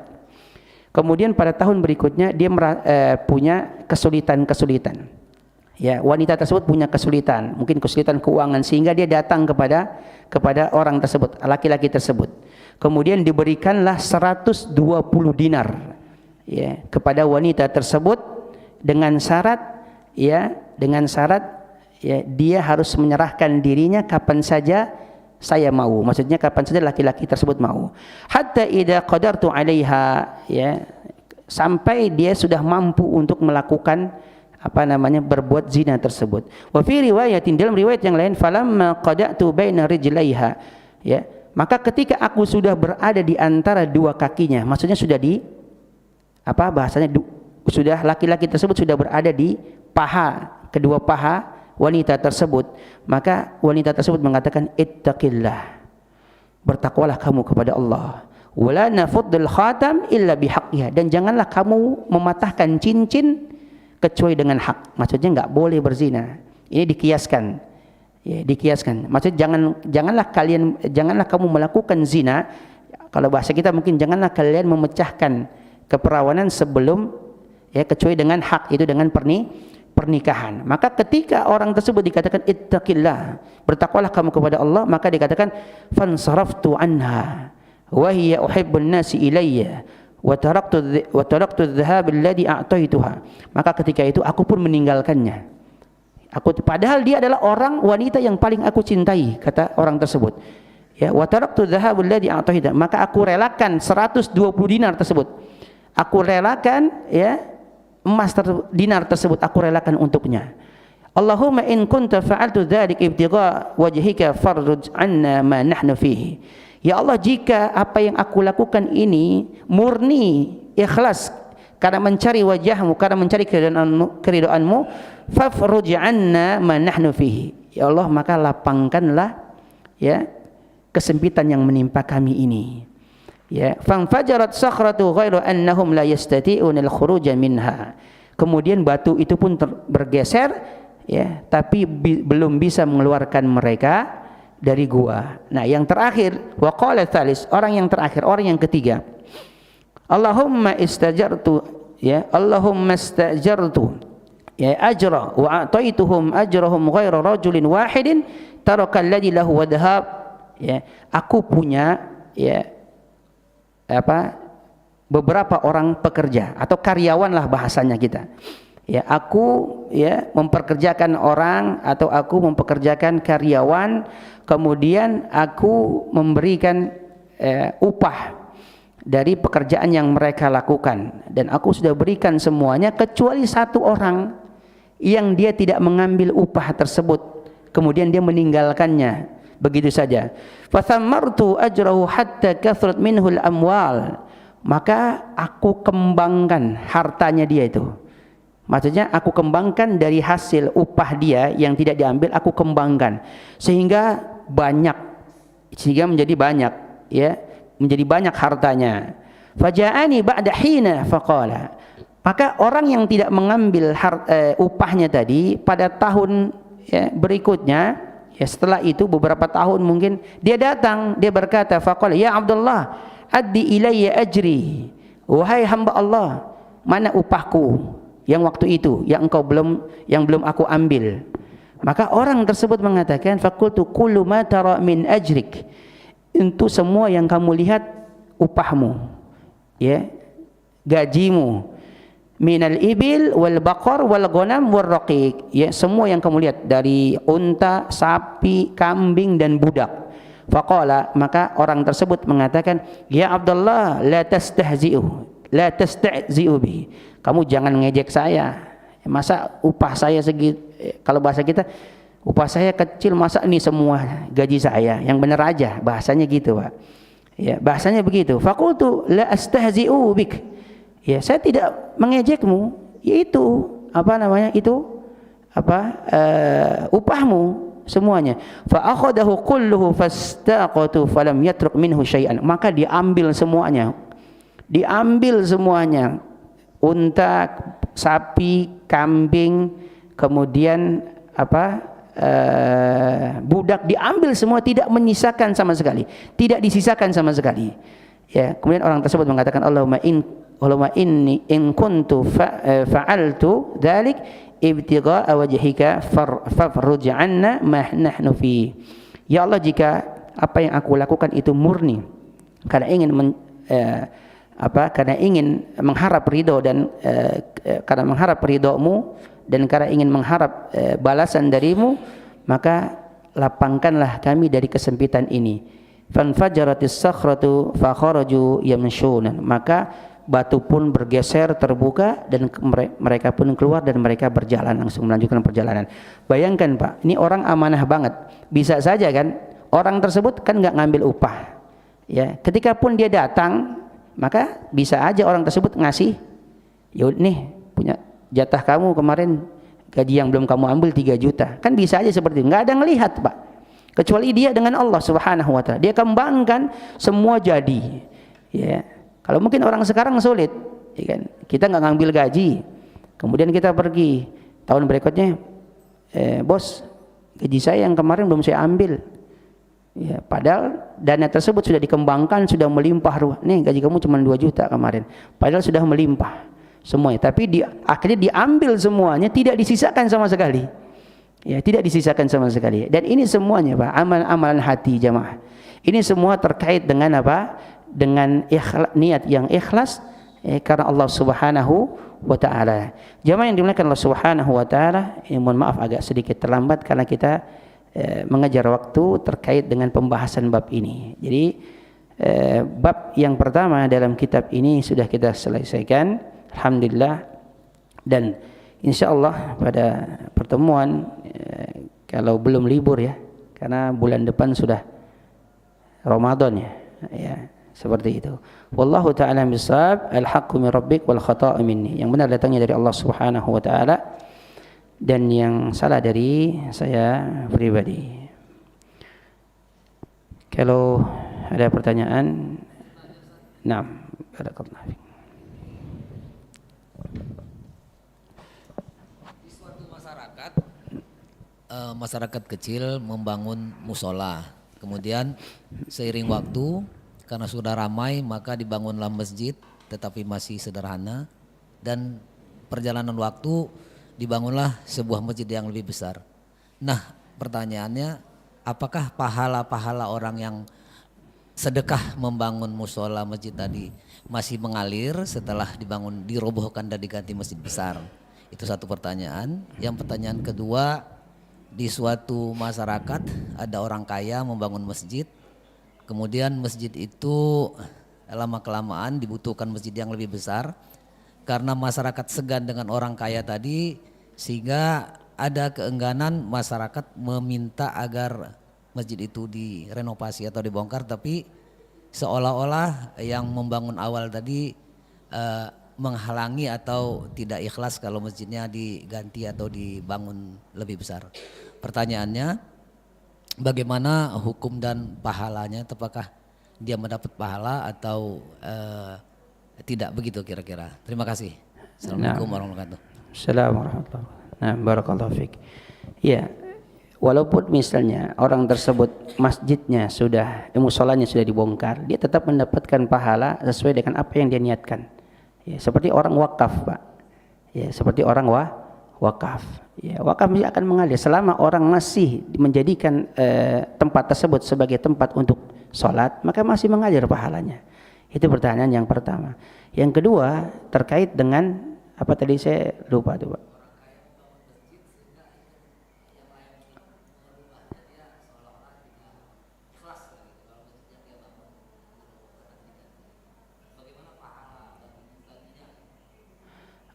S1: Kemudian pada tahun berikutnya dia punya kesulitan. Ya, wanita tersebut punya kesulitan, mungkin kesulitan keuangan, sehingga dia datang kepada orang tersebut, laki-laki tersebut. Kemudian diberikanlah 120 dinar, ya, kepada wanita tersebut dengan syarat dia harus menyerahkan dirinya kapan saja saya mau. Maksudnya kapan saja laki-laki tersebut mau. Hatta idza qadartu 'alaiha, ya, sampai dia sudah mampu untuk melakukan berbuat zina tersebut. Wa fi riwayatin, dalam riwayat yang lain, falamma qada'tu baina rijlaiha, ya, maka ketika aku sudah berada di antara dua kakinya, maksudnya sudah sudah laki-laki tersebut sudah berada di kedua paha wanita tersebut, maka wanita tersebut mengatakan ittaqillah, bertakwalah kamu kepada Allah. Wala nafuddul khatam illa bihaqqiha, dan janganlah kamu mematahkan cincin kecuali dengan hak. Maksudnya enggak boleh berzina. Ini dikiaskan. Ya, dikiaskan. Maksudnya janganlah kamu melakukan zina. Kalau bahasa kita mungkin janganlah kalian memecahkan keperawanan sebelum ya kecuali dengan hak, itu dengan pernikahan. Maka ketika orang tersebut dikatakan ittaqillah, bertakwalah kamu kepada Allah, maka dikatakan fansaraftu anha wa hiya uhibbun nasi ilayya wa taraktu adh-dhahab alladhi a'taytuha. Maka ketika itu aku pun meninggalkannya. Padahal dia adalah wanita yang paling aku cintai, kata orang tersebut. Ya, wa taraktu adh-dhahab alladhi a'taytuha. Maka aku relakan 120 dinar tersebut. Aku relakan ya dinar tersebut aku relakan untuknya. Allahumma in kunta fa'altu dzalik ibtigha wajhika farruj 'anna ma nahnu fihi. Ya Allah, jika apa yang aku lakukan ini murni ikhlas karena mencari wajahmu, karena mencari keridhaanmu, fafruj 'anna ma nahnu fihi. Ya Allah, maka lapangkanlah ya kesempitan yang menimpa kami ini. Ya, fanfajarat sakhratu ghairu annahum la yastati'una al-khuruj minha. Kemudian batu itu pun bergeser ya, tapi belum bisa mengeluarkan mereka dari gua. Nah, yang terakhir, wa qala tsalis, orang yang ketiga. Allahumma istajartu ya ajra wa a'taituhum ajrahum ghaira rajulin wahidin taraka alladhi lahu wadhab. Ya, aku punya ya beberapa orang pekerja atau karyawan lah bahasanya kita. Ya, aku ya mempekerjakan orang atau aku mempekerjakan karyawan, kemudian aku memberikan upah dari pekerjaan yang mereka lakukan, dan aku sudah berikan semuanya kecuali satu orang yang dia tidak mengambil upah tersebut, kemudian dia meninggalkannya begitu saja. Fathammartu ajrahu hatta kathrat minhul amwal. Maka aku kembangkan hartanya dia itu. Maksudnya aku kembangkan dari hasil upah dia yang tidak diambil, aku kembangkan sehingga menjadi banyak ya, menjadi banyak hartanya. Faja'ani ba'da hina faqala. Maka orang yang tidak mengambil upahnya tadi pada tahun ya, berikutnya ya, setelah itu beberapa tahun mungkin dia datang, dia berkata faqala ya Abdullah addi ilayya ajri. Wahai hamba Allah, mana upahku yang waktu itu yang belum aku ambil. Maka orang tersebut mengatakan faqultu kullu ma tara min ajrik, itu semua yang kamu lihat upahmu ya, gajimu, minal ibil wal baqar wal ghanam wal raqiq, ya semua yang kamu lihat dari unta, sapi, kambing dan budak. Faqala, maka orang tersebut mengatakan ya Abdullah la tastahzi'u bihi, kamu jangan ngejek saya. Masa upah saya segitu, kalau bahasa kita upah saya kecil, masa ini semua gaji saya? Yang benar aja bahasanya gitu, Pak. Ya, bahasanya begitu. Faqultu la astahzi'u bik, ya saya tidak mengejekmu, yaitu upahmu semuanya. Fa akhadahu kulluhu fastaqatu falam yatruk minhu syai'an, maka diambil semuanya, unta, sapi, kambing, kemudian budak, diambil semua, tidak menyisakan sama sekali, tidak disisakan sama sekali. Ya, kemudian orang tersebut mengatakan Allahumma inni in kuntu fa'altu dzalik ibtigha'a wajhika farruj 'anna ma nahnu fi. Ya Allah, jika apa yang aku lakukan itu murni karena ingin mengharap ridho dan karena mengharap ridhomu dan karena ingin mengharap balasan darimu, maka lapangkanlah kami dari kesempitan ini. Fanfajaratis sakhratu fa kharaju yamshun, maka batu pun bergeser, terbuka, dan mereka pun keluar dan mereka berjalan, langsung melanjutkan perjalanan. Bayangkan Pak, ini orang amanah banget. Bisa saja kan orang tersebut kan nggak ngambil upah ya, ketika pun dia datang maka bisa aja orang tersebut ngasih, yaudah nih punya jatah kamu kemarin gaji yang belum kamu ambil 3 juta. Kan bisa aja seperti itu. Nggak ada ngelihat, Pak. Kecuali dia dengan Allah Subhanahu wa taala. Dia kembangkan semua jadi. Ya. Kalau mungkin orang sekarang sulit, ya kan? Kita nggak ngambil gaji. Kemudian kita pergi tahun berikutnya, bos, gaji saya yang kemarin belum saya ambil. Ya, padahal dana tersebut sudah dikembangkan, sudah melimpah ruah. Nih gaji kamu cuma 2 juta kemarin. Padahal sudah melimpah semuanya. Tapi akhirnya diambil semuanya, tidak disisakan sama sekali. Ya, tidak disisakan sama sekali. Dan ini semuanya, Pak, amalan hati jamaah. Ini semua terkait dengan apa? Dengan niat yang ikhlas karena Allah Subhanahu wa taala. Jamaah yang dimuliakan Allah Subhanahu wa taala, mohon maaf agak sedikit terlambat karena kita mengejar waktu terkait dengan pembahasan bab ini. Jadi bab yang pertama dalam kitab ini sudah kita selesaikan, alhamdulillah. Dan insyaallah pada pertemuan kalau belum libur ya, karena bulan depan sudah Ramadan ya, seperti itu. Wallahu ta'ala bisawab, al-haqqu min rabbik wal khata'u minni. Yang benar datangnya dari Allah Subhanahu wa taala dan yang salah dari saya pribadi. Kalau ada pertanyaan, nah, barakallahu fiik.
S2: Di suatu masyarakat kecil membangun musola, kemudian seiring waktu karena sudah ramai maka dibangunlah masjid, tetapi masih sederhana, dan perjalanan waktu dibangunlah sebuah masjid yang lebih besar. Nah, pertanyaannya, apakah pahala-pahala orang yang sedekah membangun musola masjid tadi masih mengalir setelah dirobohkan dan diganti masjid besar? Itu satu pertanyaan. Yang pertanyaan kedua, di suatu masyarakat ada orang kaya membangun masjid, kemudian masjid itu lama-kelamaan dibutuhkan masjid yang lebih besar karena masyarakat segan dengan orang kaya tadi, sehingga ada keengganan masyarakat meminta agar masjid itu direnovasi atau dibongkar, tapi seolah-olah yang membangun awal tadi menghalangi atau tidak ikhlas kalau masjidnya diganti atau dibangun lebih besar. Pertanyaannya, bagaimana hukum dan pahalanya? Apakah dia mendapat pahala atau tidak begitu kira-kira? Terima kasih. Assalamualaikum warahmatullahi wabarakatuh.
S1: Assalamualaikum warahmatullahi wabarakatuh. Nah, barakallahu fiik. Ya, walaupun misalnya orang tersebut masjidnya sudah, musolanya sudah dibongkar, dia tetap mendapatkan pahala sesuai dengan apa yang dia niatkan. Ya, seperti orang wakaf, Pak. Ya, seperti orang wakaf. Ya, wakaf akan mengalir selama orang masih menjadikan tempat tersebut sebagai tempat untuk sholat, maka masih mengalir pahalanya. Itu pertanyaan yang pertama. Yang kedua terkait dengan apa tadi saya lupa tuh, Pak.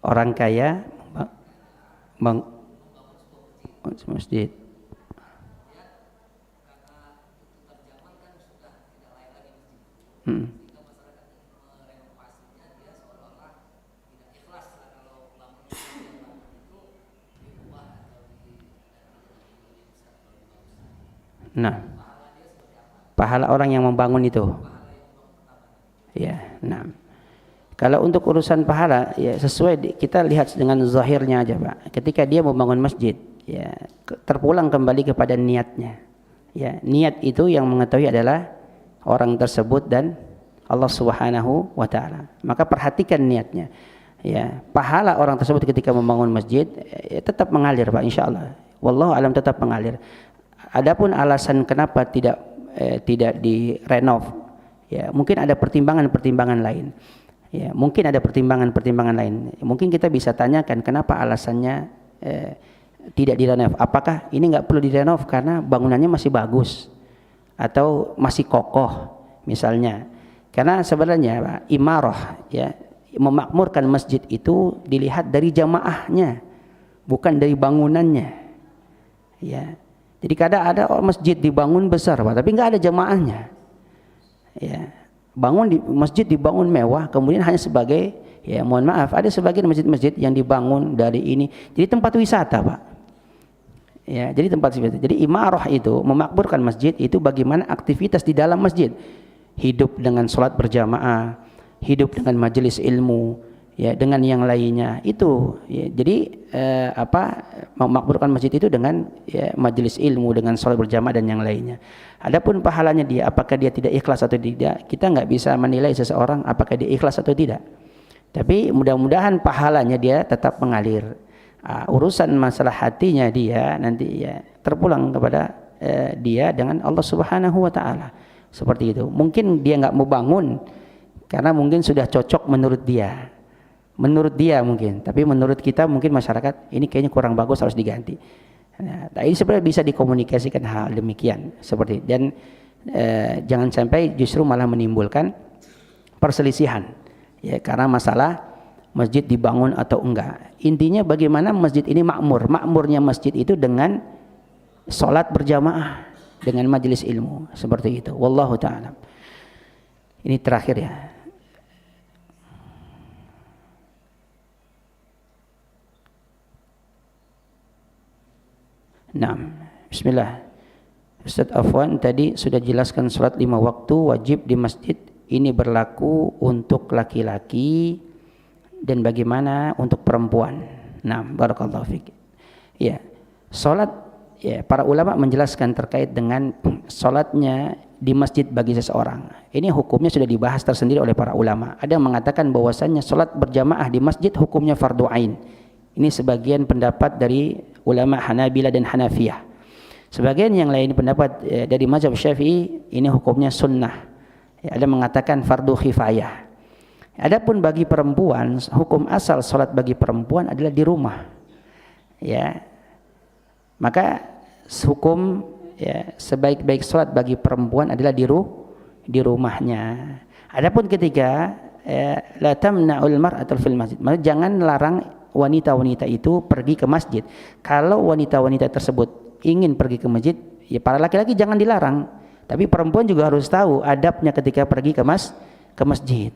S1: Orang kaya masjid. Nah, pahala orang yang membangun itu. Ya, nah. Kalau untuk urusan pahala, ya sesuai kita lihat dengan zahirnya aja, Pak. Ketika dia membangun masjid, ya terpulang kembali kepada niatnya. Ya, niat itu yang mengetahui adalah orang tersebut dan Allah Subhanahu wa taala. Maka perhatikan niatnya. Ya, pahala orang tersebut ketika membangun masjid tetap mengalir, Pak, insyaallah. Wallahu alam, tetap mengalir. Adapun alasan kenapa tidak direnov, ya mungkin ada pertimbangan-pertimbangan lain. Ya, mungkin ada pertimbangan-pertimbangan lain. Mungkin kita bisa tanyakan kenapa alasannya tidak direnov. Apakah ini nggak perlu direnov karena bangunannya masih bagus atau masih kokoh misalnya? Karena sebenarnya, Pak, imarah, ya, memakmurkan masjid itu dilihat dari jamaahnya, bukan dari bangunannya. Ya, jadi kadang ada masjid dibangun besar, Pak, tapi nggak ada jamaahnya. Ya. Masjid dibangun mewah, kemudian hanya sebagai Ya, mohon maaf, ada sebagian masjid-masjid yang dibangun dari ini jadi tempat wisata, Pak. Ya, jadi tempat wisata. Jadi imarah itu memakmurkan masjid itu bagaimana aktivitas di dalam masjid. Hidup dengan sholat berjamaah, hidup dengan majelis ilmu, ya, dengan yang lainnya. Itu ya, jadi memakmurkan masjid itu dengan ya, majelis ilmu, dengan sholat berjamaah dan yang lainnya. Adapun pahalanya dia, apakah dia tidak ikhlas atau tidak, kita nggak bisa menilai seseorang apakah dia ikhlas atau tidak. Tapi mudah-mudahan pahalanya dia tetap mengalir. Urusan masalah hatinya dia nanti ya terpulang kepada dia dengan Allah Subhanahu wa taala. Seperti itu. Mungkin dia enggak mau bangun karena mungkin sudah cocok menurut dia. Menurut dia mungkin, tapi menurut kita mungkin masyarakat ini kayaknya kurang bagus, harus diganti. Nah, ini sebenarnya bisa dikomunikasikan hal demikian seperti itu. Dan jangan sampai justru malah menimbulkan perselisihan. Ya, karena masalah masjid dibangun atau enggak. Intinya bagaimana masjid ini makmur. Makmurnya masjid itu dengan sholat berjamaah, dengan majelis ilmu, seperti itu. Wallahu ta'ala. Ini terakhir ya. Nah, bismillah. Ustaz Afwan tadi sudah jelaskan sholat 5 waktu wajib di masjid. Ini berlaku untuk laki-laki dan bagaimana untuk perempuan. Nah, barakallahu fiik. Ya, salat ya, para ulama menjelaskan terkait dengan salatnya di masjid bagi seseorang. Ini hukumnya sudah dibahas tersendiri oleh para ulama. Ada yang mengatakan bahwasannya salat berjamaah di masjid hukumnya fardu ain. Ini sebagian pendapat dari ulama Hanabilah dan Hanafiyah. Sebagian yang lain pendapat dari mazhab Syafi'i, ini hukumnya sunnah. Ya, ada mengatakan fardu kifayah. Adapun bagi perempuan, hukum asal salat bagi perempuan adalah di rumah. Ya. Maka hukum ya, sebaik-baik salat bagi perempuan adalah di rumahnya. Adapun ketika la tamna'ul mar'atul fil masjid, maka jangan larang wanita-wanita itu pergi ke masjid. Kalau wanita-wanita tersebut ingin pergi ke masjid, ya para laki-laki jangan dilarang. Tapi perempuan juga harus tahu adabnya ketika pergi ke masjid.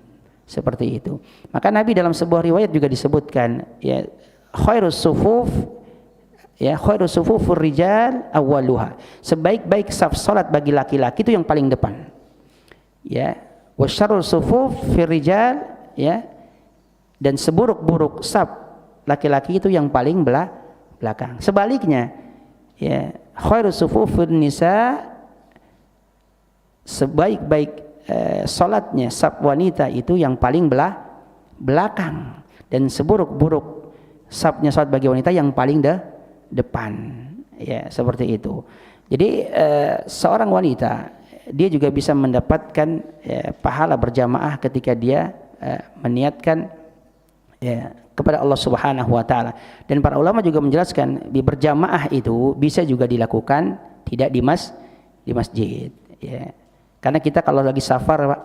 S1: Seperti itu. Maka Nabi dalam sebuah riwayat juga disebutkan ya khairus sufuf ya khairus sufufur rijal awwaluha. Sebaik-baik saf salat bagi laki-laki itu yang paling depan. Ya, wasyarrul sufuf fir rijal ya. Dan seburuk-buruk saf laki-laki itu yang paling belakang. Sebaliknya ya khairus sufufun nisa, sebaik-baik salatnya saf wanita itu yang paling belakang, dan seburuk-buruk safnya salat bagi wanita yang paling depan. Ya, seperti itu. Jadi seorang wanita dia juga bisa mendapatkan pahala berjamaah ketika dia meniatkan ya kepada Allah Subhanahu wa taala. Dan para ulama juga menjelaskan di berjamaah itu bisa juga dilakukan tidak di masjid ya. Karena kita kalau lagi safar, Pak,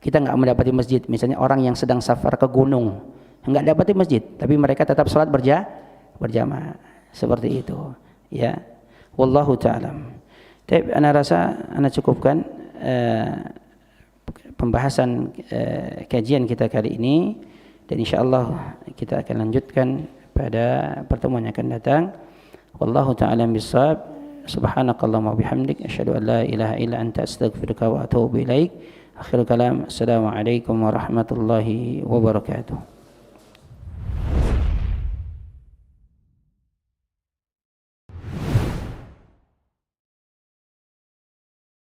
S1: kita enggak mendapati masjid. Misalnya orang yang sedang safar ke gunung, enggak dapati masjid, tapi mereka tetap salat berjamaah. Seperti itu ya. Wallahu ta'ala. Tapi ana rasa ana cukupkan pembahasan kajian kita kali ini, dan insyaallah kita akan lanjutkan pada pertemuan yang akan datang. Wallahu ta'ala bissawab. Subhanakallahumma bihamdik asyhadu an la ilaha illa anta astaghfiruka wa atubu ilaik. Akhirul kalam. Assalamualaikum warahmatullahi wabarakatuh.